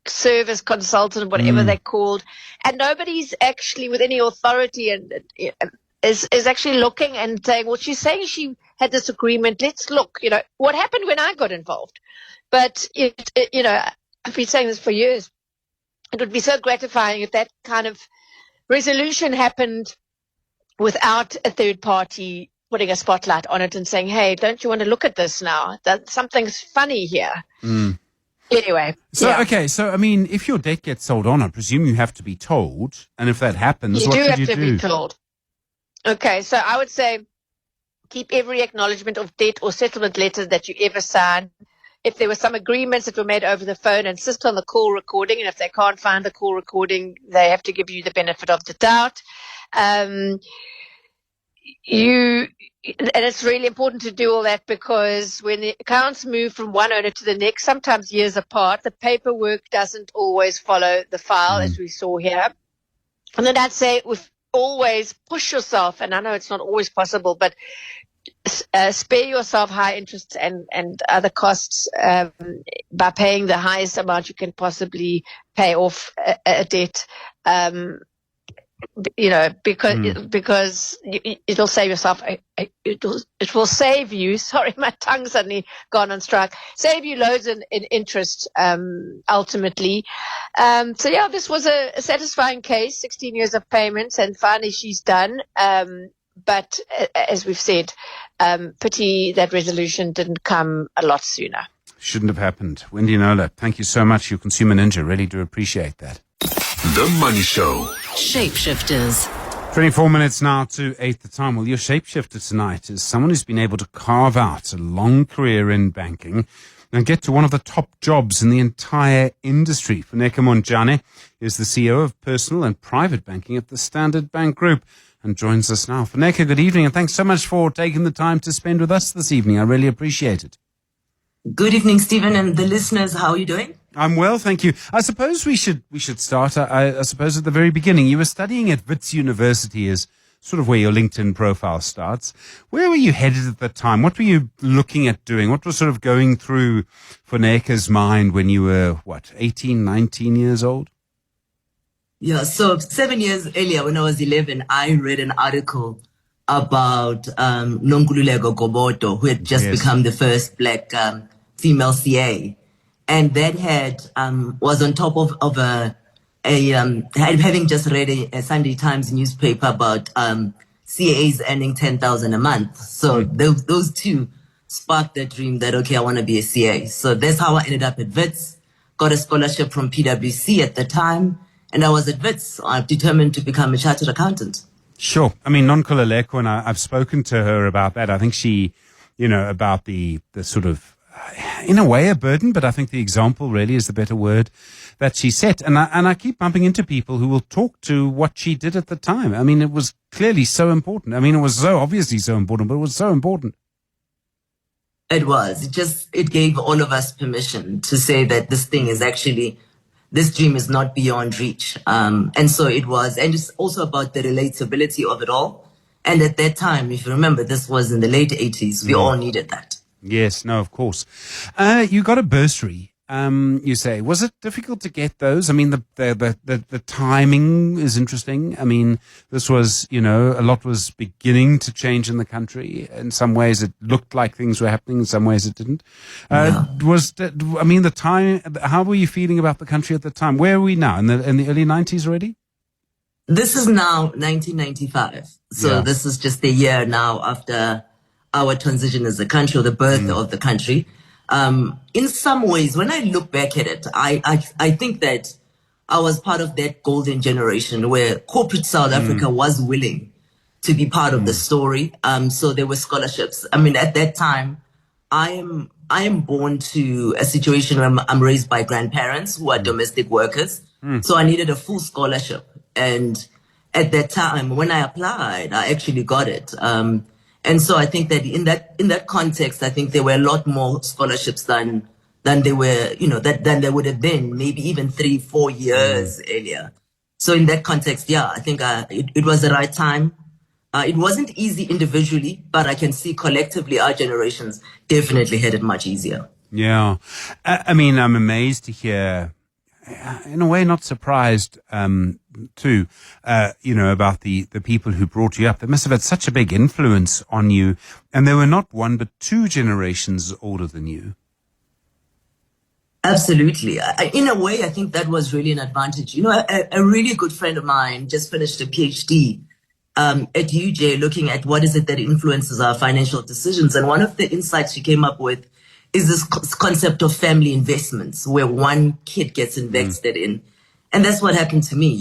service consultant, whatever they're called, and nobody's actually with any authority and is actually looking and saying, well, she's saying she had this agreement. Let's look, what happened when I got involved. But I've been saying this for years. It would be so gratifying if that kind of resolution happened without a third party putting a spotlight on it and saying, hey, don't you want to look at this now? That something's funny here. Anyway. Okay. So, I mean, if your debt gets sold on, I presume you have to be told. And if that happens, what should you do? You do have to be told. Okay. So I would say keep every acknowledgement of debt or settlement letter that you ever sign. If there were some agreements that were made over the phone, insist on the call recording. And if they can't find the call recording, they have to give you the benefit of the doubt. And it's really important to do all that because when the accounts move from one owner to the next, sometimes years apart, the paperwork doesn't always follow the file, as we saw here. And then I'd say always push yourself, and I know it's not always possible, but spare yourself high interest and other costs by paying the highest amount you can possibly pay off a debt. Because it'll save yourself. It will save you. Sorry, my tongue's suddenly gone on strike. Save you loads in interest, ultimately. This was a satisfying case. 16 years of payments, and finally she's done. But as we've said, pity that resolution didn't come a lot sooner. Shouldn't have happened. Wendy Nola, thank you so much. You Consumer Ninja. Really do appreciate that. The Money Show. Shapeshifters. 24 minutes now to 8 the time. Well, your shapeshifter tonight is someone who's been able to carve out a long career in banking and get to one of the top jobs in the entire industry. Funeka Monjane is the CEO of personal and private banking at the Standard Bank Group and joins us now. Funeka, good evening, and thanks so much for taking the time to spend with us this evening. I really appreciate it. Good evening, Stephen, and the listeners. How are you doing? I'm well, thank you. I suppose we should start, I suppose, at the very beginning. You were studying at Wits University as sort of where your LinkedIn profile starts. Where were you headed at the time? What were you looking at doing? What was sort of going through Funeka's mind when you were, 18, 19 years old? Yeah, so 7 years earlier, when I was 11, I read an article about Nonkululeko Gobodo, who had just become the first black female CA. And that was on top of having just read a Sunday Times newspaper about CAs earning 10,000 a month. So those two sparked the dream that, okay, I want to be a CA. So that's how I ended up at Wits, got a scholarship from PwC at the time. And I was at Wits. I'm determined to become a chartered accountant. Sure. I mean, Nonkululeko, and I've spoken to her about that. I think she, about the sort of, in a way, a burden, but I think the example really is the better word that she set. And I keep bumping into people who will talk to what she did at the time. I mean, it was clearly so important. I mean, it was so obviously so important, but it was so important. It was. It gave all of us permission to say that this dream is not beyond reach. And so it was. And it's also about the relatability of it all. And at that time, if you remember, this was in the late 80s. We all needed that. Yes, no, of course. You got a bursary, you say. Was it difficult to get those? I mean, the timing is interesting. I mean, this was, a lot was beginning to change in the country. In some ways, it looked like things were happening. In some ways, it didn't. The time, how were you feeling about the country at the time? Where are we now? In the early 90s already? This is now 1995. So this is just a year now after our transition as a country, or the birth of the country. In some ways, when I look back at it, I think that I was part of that golden generation where corporate South Africa was willing to be part of the story. So there were scholarships. I mean, at that time, I am born to a situation where I'm raised by grandparents who are domestic workers. So I needed a full scholarship. And at that time, when I applied, I actually got it. And so I think that in that context, I think there were a lot more scholarships than they were, than there would have been maybe even 3-4 years earlier. So in that context, yeah, I think it was the right time. It wasn't easy individually, but I can see collectively our generations definitely had it much easier. Yeah. I mean, I'm amazed to hear, in a way, not surprised, too, about the people who brought you up. They must have had such a big influence on you. And they were not one, but 2 generations older than you. Absolutely. In a way, I think that was really an advantage. A really good friend of mine just finished a PhD at UJ looking at what is it that influences our financial decisions. And one of the insights she came up with is this concept of family investments, where one kid gets invested in. And that's what happened to me,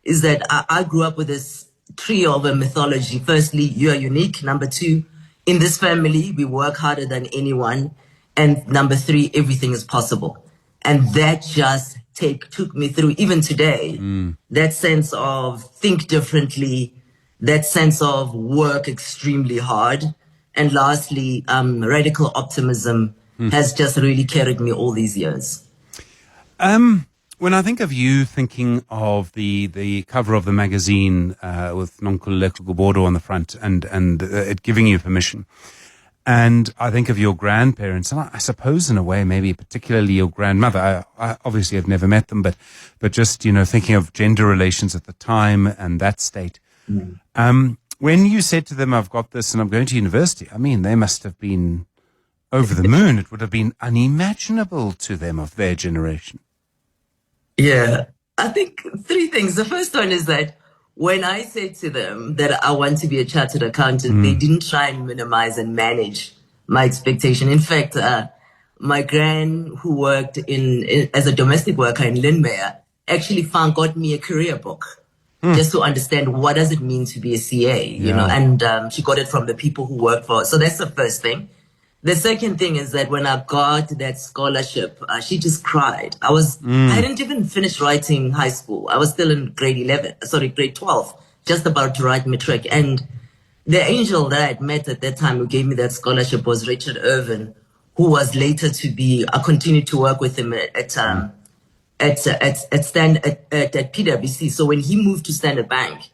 is that I grew up with this trio of a mythology. Firstly, you are unique. Number 2, in this family, we work harder than anyone. And number 3, everything is possible. And that just took me through, even today, that sense of think differently, that sense of work extremely hard. And lastly, radical optimism has just really carried me all these years. When I think of you thinking of the cover of the magazine with Nonkululeko Gobodo on the front and it giving you permission, and I think of your grandparents, and I suppose in a way maybe particularly your grandmother. I obviously have never met them, but just thinking of gender relations at the time and that state. When you said to them, "I've got this and I'm going to university," I mean, they must have been over the moon. It would have been unimaginable to them of their generation. Yeah, I think 3 things. The first one is that when I said to them that I want to be a chartered accountant, they didn't try and minimize and manage my expectation. In fact, my gran, who worked as a domestic worker in Lindmeyer, actually got me a career book just to understand what does it mean to be a CA, and she got it from the people who work for her. So that's the first thing. The second thing is that when I got that scholarship, she just cried. I hadn't even finished writing high school. I was still in grade 12, just about to write matric. And the angel that I had met at that time who gave me that scholarship was Richard Irvin, who was later I continued to work with him at PwC. So when he moved to Standard Bank,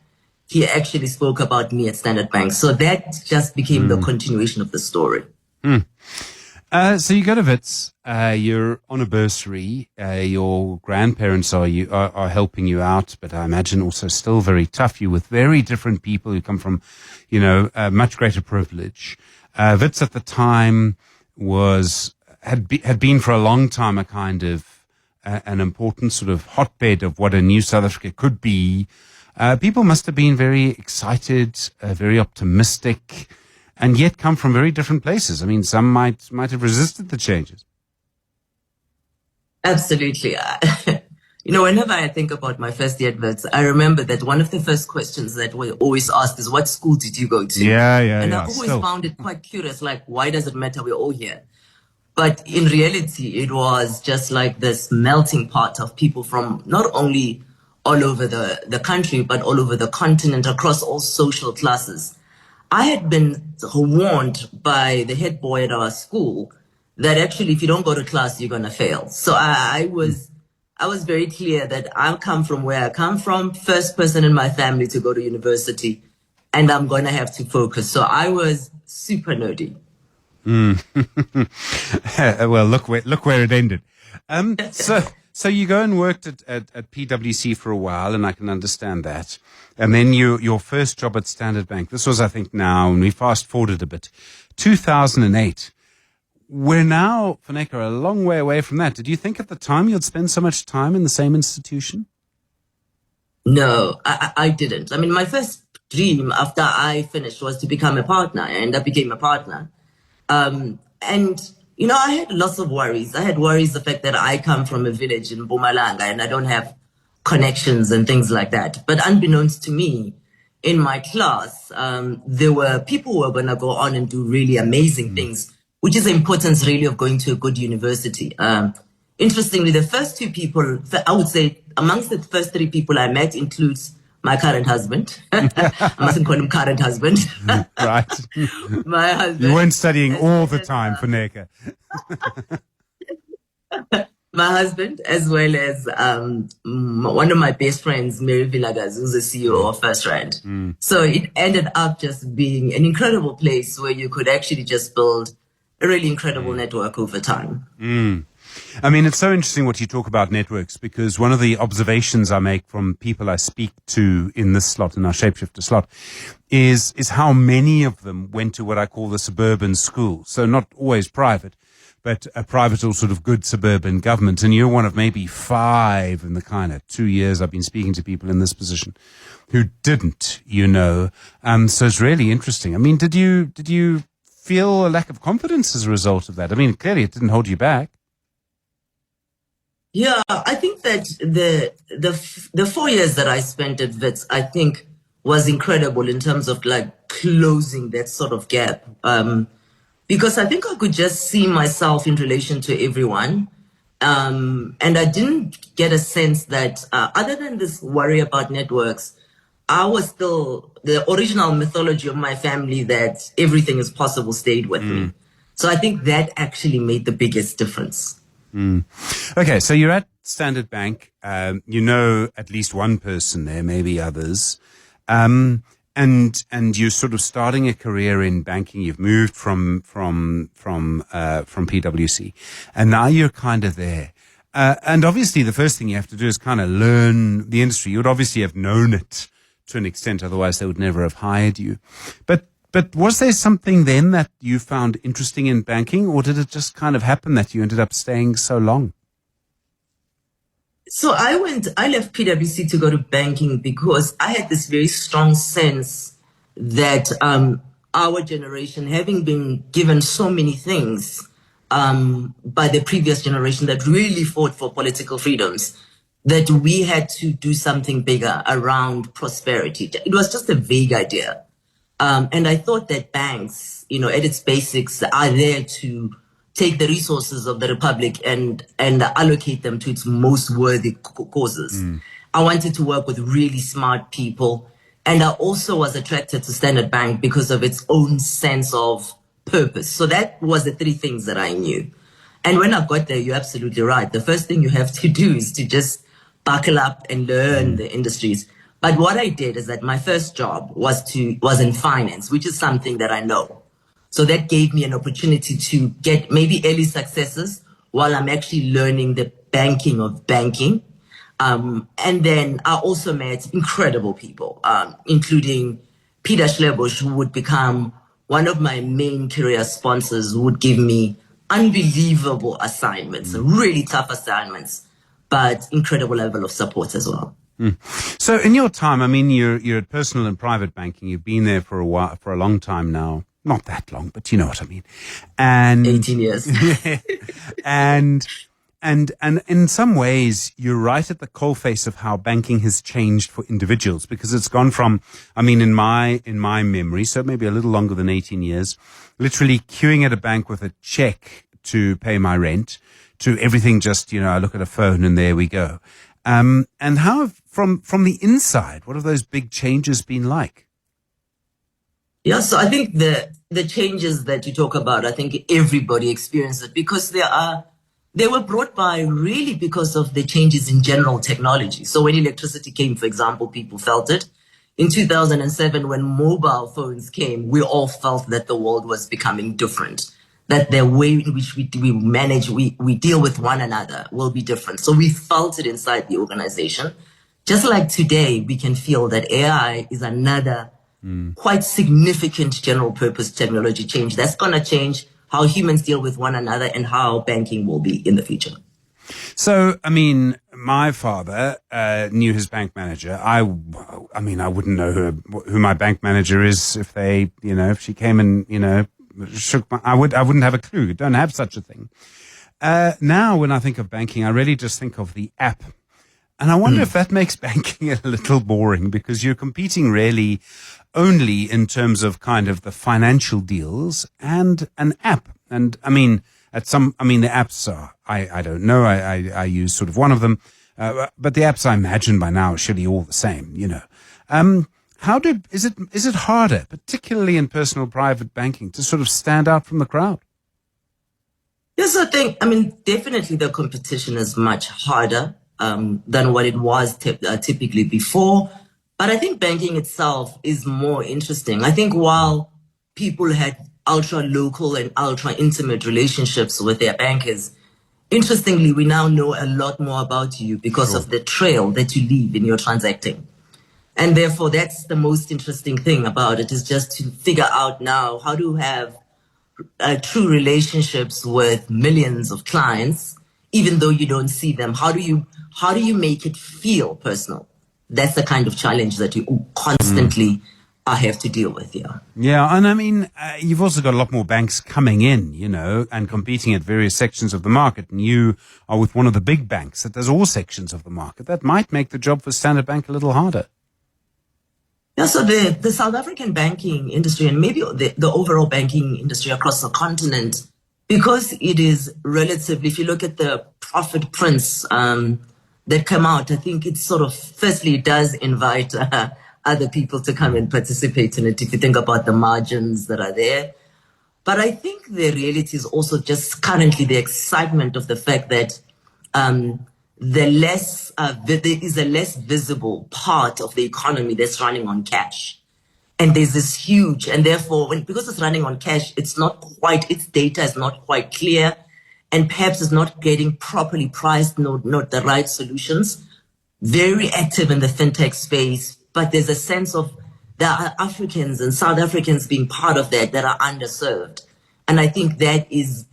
he actually spoke about me at Standard Bank. So that just became the continuation of the story. So you go to Wits, you're on a bursary, your grandparents are helping you out, but I imagine also still very tough. You with very different people who come from, much greater privilege. Wits at the time had been for a long time a kind of an important sort of hotbed of what a new South Africa could be. People must have been very excited, very optimistic, and yet come from very different places. I mean, some might have resisted the changes. Absolutely. Whenever I think about my first year at Wits, I remember that one of the first questions that we always asked is, what school did you go to? And I always found it quite curious, like, why does it matter? We're all here. But in reality, it was just like this melting pot of people from not only all over the country, but all over the continent, across all social classes. I had been warned by the head boy at our school that actually if you don't go to class, you're going to fail. So I was very clear that I come from where I come from, first person in my family to go to university, and I'm going to have to focus. So I was super nerdy. Well, look where it ended. So you go and worked at PwC for a while, and I can understand that. And then your first job at Standard Bank. This was, I think, now, and we fast forwarded a bit, 2008. We're now, Funeka, a long way away from that. Did you think at the time you'd spend so much time in the same institution? No, I didn't. I mean, my first dream after I finished was to become a partner, and I became a partner. And I had lots of worries. I had worries the fact that I come from a village in Mpumalanga and I don't have connections and things like that. But unbeknownst to me, in my class, there were people who were going to go on and do really amazing things, which is the importance really of going to a good university. Interestingly, the first two people, I would say, amongst the first three people I met includes my current husband. I mustn't call him current husband. Right. My husband. You weren't studying all the time for NECA. My husband, as well as one of my best friends, Mary Villagas, who's the CEO of First Rand. So it ended up just being an incredible place where you could actually just build a really incredible network over time. I mean, it's so interesting what you talk about networks, because one of the observations I make from people I speak to in this slot, in our shapeshifter slot, is how many of them went to what I call the suburban school. So not always private, but a private or sort of good suburban government. And you're one of maybe 5 in the kind of 2 years I've been speaking to people in this position who didn't, so it's really interesting. I mean, did you feel a lack of confidence as a result of that? I mean, clearly it didn't hold you back. Yeah, I think that the 4 years that I spent at WITS, I think was incredible in terms of like closing that sort of gap. Because I think I could just see myself in relation to everyone. And I didn't get a sense that other than this worry about networks, I was still, the original mythology of my family that everything is possible stayed with me. So I think that actually made the biggest difference. Okay, so you're at Standard Bank. You know at least one person there, maybe others. And you're sort of starting a career in banking. You've moved from PwC, and now you're kind of there. And obviously, the first thing you have to do is kind of learn the industry. You would obviously have known it to an extent, otherwise they would never have hired you. But was there something then that you found interesting in banking, or did it just kind of happen that you ended up staying so long? So I left PwC to go to banking because I had this very strong sense that our generation, having been given so many things by the previous generation that really fought for political freedoms, that we had to do something bigger around prosperity. It was just a vague idea. And I thought that banks, at its basics, are there to take the resources of the Republic and allocate them to its most worthy causes. I wanted to work with really smart people. And I also was attracted to Standard Bank because of its own sense of purpose. So that was the 3 things that I knew. And when I got there, you're absolutely right. The first thing you have to do is to just buckle up and learn the industries. But what I did is that my first job was in finance, which is something that I know. So that gave me an opportunity to get maybe early successes while I'm actually learning the banking of banking. And then I also met incredible people, including Peter Schreiber, who would become one of my main career sponsors, who would give me unbelievable assignments, really tough assignments, but incredible level of support as well. So in your time, I mean, you're at personal and private banking. You've been there for a long time now. Not that long, but you know what I mean. And 18 years. and in some ways, you're right at the coalface of how banking has changed for individuals, because it's gone from, I mean, in my memory, so maybe a little longer than 18 years, literally queuing at a bank with a check to pay my rent, to everything just, I look at a phone and there we go. And how, from the inside, what have those big changes been like? Yeah, so I think the changes that you talk about, I think everybody experienced it because they were brought by really because of the changes in general technology. So when electricity came, for example, people felt it. In 2007, when mobile phones came, we all felt that the world was becoming different, that the way in which we manage, we deal with one another will be different. So we felt it inside the organization. Just like today, we can feel that AI is another quite significant general purpose technology change that's going to change how humans deal with one another and how banking will be in the future. So, I mean, my father knew his bank manager. I mean, I wouldn't know who my bank manager is if if she came and, shook I wouldn't have a clue. Don't have such a thing. Now, when I think of banking, I really just think of the app. And I wonder if that makes banking a little boring, because you're competing really only in terms of kind of the financial deals and an app. And I mean, the apps are, I don't know, I use sort of one of them, but the apps I imagine by now are surely all the same, you know. Is it harder, particularly in personal private banking, to sort of stand out from the crowd? Yes, I think, definitely the competition is much harder than what it was typically before. But I think banking itself is more interesting. I think while people had ultra local and ultra intimate relationships with their bankers, interestingly, we now know a lot more about you because of the trail that you leave in your transacting. And therefore, that's the most interesting thing about it, is just to figure out now how to have true relationships with millions of clients, even though you don't see them. How do you make it feel personal? That's the kind of challenge that you constantly have to deal with. Yeah, and you've also got a lot more banks coming in, you know, and competing at various sections of the market. And you are with one of the big banks that does all sections of the market. That might make the job for Standard Bank a little harder. Yeah, so the South African banking industry, and maybe the overall banking industry across the continent, because it is relatively, if you look at the profit prints that come out, I think it sort of, firstly, it does invite other people to come and participate in it, if you think about the margins that are there. But I think the reality is also just currently the excitement of the fact that there is a less visible part of the economy that's running on cash. And there's this huge, and therefore, because it's running on cash, its data is not quite clear, and perhaps it's not getting properly priced, not the right solutions. Very active in the fintech space, but there's a sense of there are Africans and South Africans being part of that are underserved. And I think that is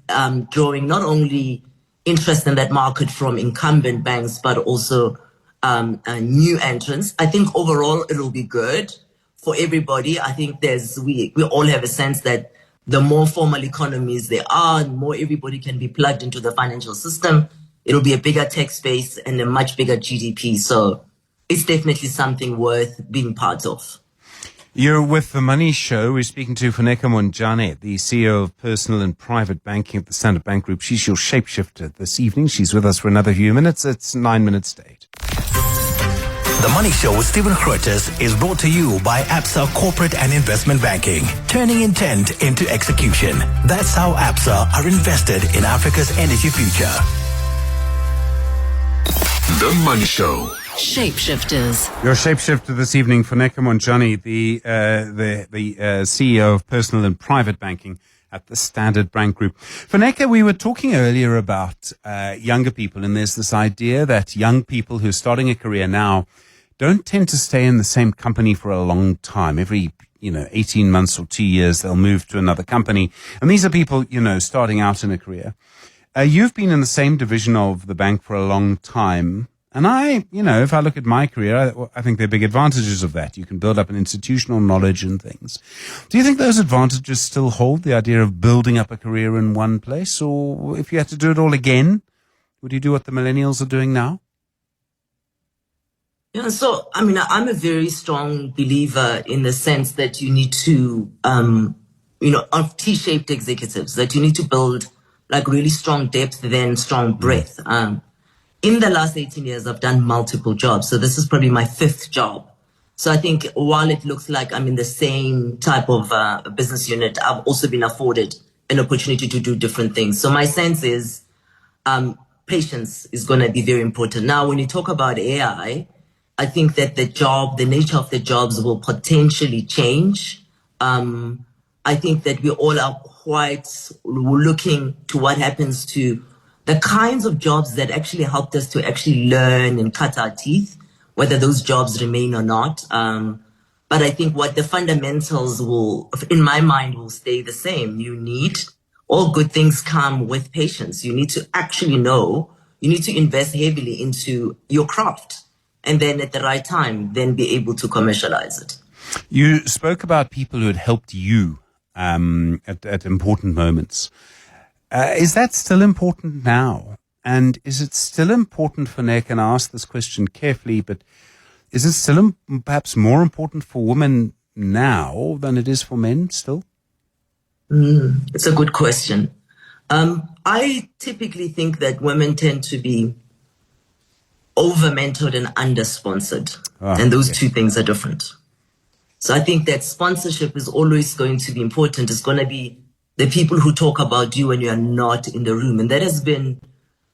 drawing not only interest in that market from incumbent banks, but also new entrants. I think overall it'll be good for everybody. I think we all have a sense that the more formal economies there are, the more everybody can be plugged into the financial system. It'll be a bigger tech space and a much bigger GDP. So it's definitely something worth being part of. You're with The Money Show. We're speaking to Funeka Monjane, the CEO of Personal and Private Banking at the Standard Bank Group. She's your shapeshifter this evening. She's with us for another few minutes. It's 9 minutes to 8. The Money Show with Stephen Grootes is brought to you by Absa Corporate and Investment Banking, turning intent into execution. That's how Absa are invested in Africa's energy future. The Money Show. Shapeshifters. Your shapeshifter this evening, Funeka Monjane, the CEO of Personal and Private Banking at the Standard Bank Group. Funeka, we were talking earlier about younger people, and there's this idea that young people who are starting a career now don't tend to stay in the same company for a long time. Every 18 months or 2 years, they'll move to another company. And these are people, starting out in a career. You've been in the same division of the bank for a long time. And if I look at my career, I think there are big advantages of that. You can build up an institutional knowledge and things. Do you think those advantages still hold, the idea of building up a career in one place? Or if you had to do it all again, would you do what the millennials are doing now? Yeah, so, I'm a very strong believer in the sense that you need to, of T-shaped executives, that you need to build like really strong depth, then strong breadth. In the last 18 years, I've done multiple jobs. So this is probably my 5th job. So I think while it looks like I'm in the same type of business unit, I've also been afforded an opportunity to do different things. So my sense is patience is going to be very important. Now, when you talk about AI, I think that the nature of the jobs will potentially change. I think that we all are quite looking to what happens to the kinds of jobs that actually helped us to actually learn and cut our teeth, whether those jobs remain or not. But I think what the fundamentals in my mind, will stay the same. All good things come with patience. You need to actually know, you need to invest heavily into your craft, and then at the right time, then be able to commercialize it. You spoke about people who had helped you at important moments. Is that still important now? And is it still important for Nick, and I ask this question carefully, but is it still perhaps more important for women now than it is for men still? It's a good question. I typically think that women tend to be over-mentored and under-sponsored. And those two things are different. So I think that sponsorship is always going to be important. It's going to be the people who talk about you when you are not in the room. And that has been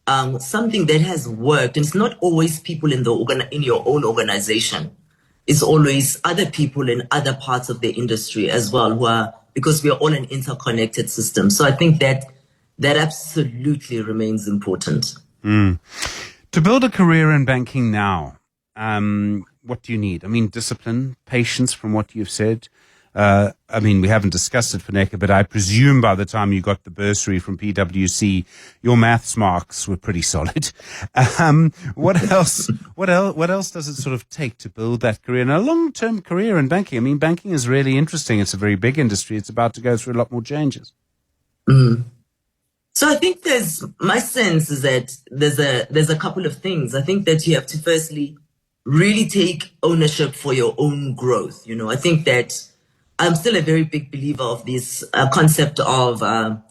something that has worked. And it's not always people in your own organization. It's always other people in other parts of the industry as well, because we are all an interconnected system. So I think that absolutely remains important. To build a career in banking now, what do you need? I mean, discipline, patience from what you've said. I mean, we haven't discussed it, Funeka, but I presume by the time you got the bursary from PwC, your maths marks were pretty solid. What else does it sort of take to build that career and a long-term career in banking? I mean, banking is really interesting. It's a very big industry. It's about to go through a lot more changes. So I think my sense is that there's a couple of things. I think that you have to firstly really take ownership for your own growth. I think that I'm still a very big believer of this concept of a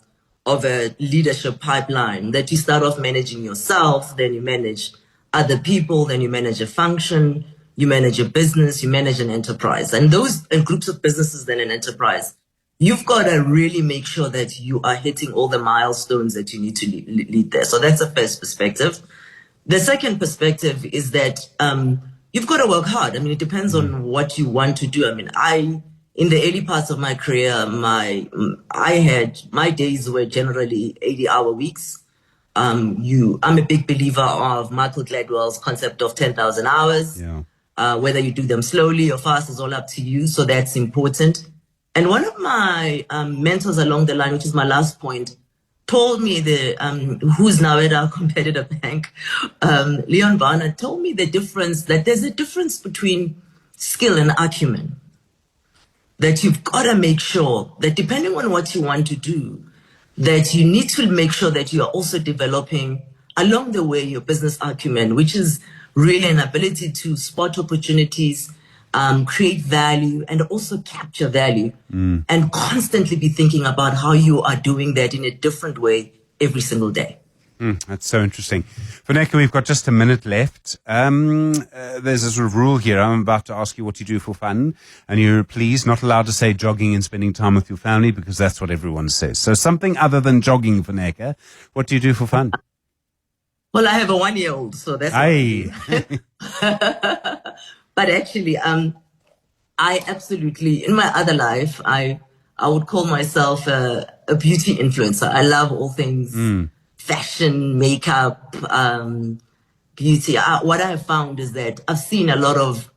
leadership pipeline, that you start off managing yourself, then you manage other people, then you manage a function, you manage a business, you manage an enterprise. And groups of businesses, then an enterprise. You've got to really make sure that you are hitting all the milestones that you need to lead there. So that's the first perspective. The second perspective is that you've got to work hard. I mean, it depends on what you want to do. I mean, in the early parts of my career, my days were generally 80-hour weeks. I'm a big believer of Michael Gladwell's concept of 10,000 hours. Whether you do them slowly or fast is all up to you. So that's important. And one of my mentors along the line, which is my last point, told me who's now at our competitor bank, Leon Barnard, told me that there's a difference between skill and acumen. That you've got to make sure that depending on what you want to do, that you need to make sure that you are also developing along the way your business acumen, which is really an ability to spot opportunities, create value, and also capture value, and constantly be thinking about how you are doing that in a different way every single day. That's so interesting. Funeka, we've got just a minute left. There's a sort of rule here. I'm about to ask you what you do for fun, and you're please not allowed to say jogging and spending time with your family, because that's what everyone says. So something other than jogging, Funeka. What do you do for fun? Well, I have a 1-year-old, so that's But actually, I absolutely, in my other life, I would call myself a beauty influencer. I love all things fashion, makeup, beauty. What I have found is that I've seen a lot of,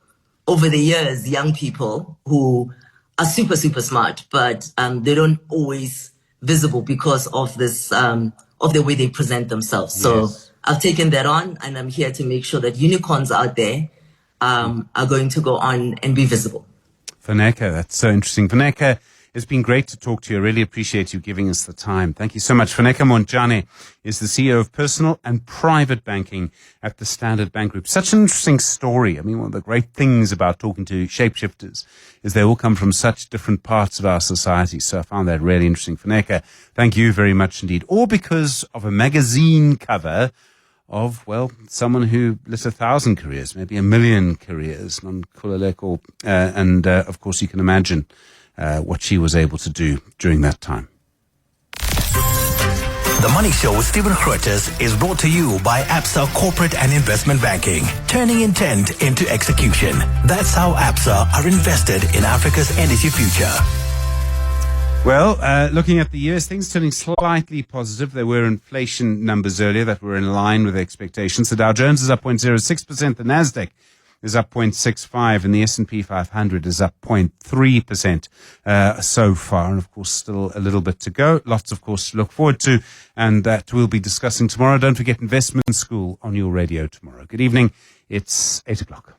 over the years, young people who are super, super smart, but they don't always visible because of this, of the way they present themselves. So I've taken that on, and I'm here to make sure that unicorns out there are going to go on and be visible. Funeka, that's so interesting. Funeka, it's been great to talk to you. I really appreciate you giving us the time. Thank you so much. Funeka Montjane is the CEO of Personal and Private Banking at the Standard Bank Group. Such an interesting story. I mean, one of the great things about talking to shapeshifters is they all come from such different parts of our society. So I found that really interesting. Funeka, thank you very much indeed. All because of a magazine cover of, well, someone who lit 1,000 careers, maybe 1 million careers, non-Khuleleko, and of course you can imagine what she was able to do during that time. The Money Show with Stephen Grootes is brought to you by Absa Corporate and Investment Banking, turning intent into execution. That's how Absa are invested in Africa's energy future. Well, looking at the US, things turning slightly positive. There were inflation numbers earlier that were in line with expectations. The Dow Jones is up 0.06%. The Nasdaq is up 0.65%, and the S&P 500 is up 0.3% so far. And of course, still a little bit to go. Lots, of course, to look forward to, and that we'll be discussing tomorrow. Don't forget Investment School on your radio tomorrow. Good evening. It's 8 o'clock.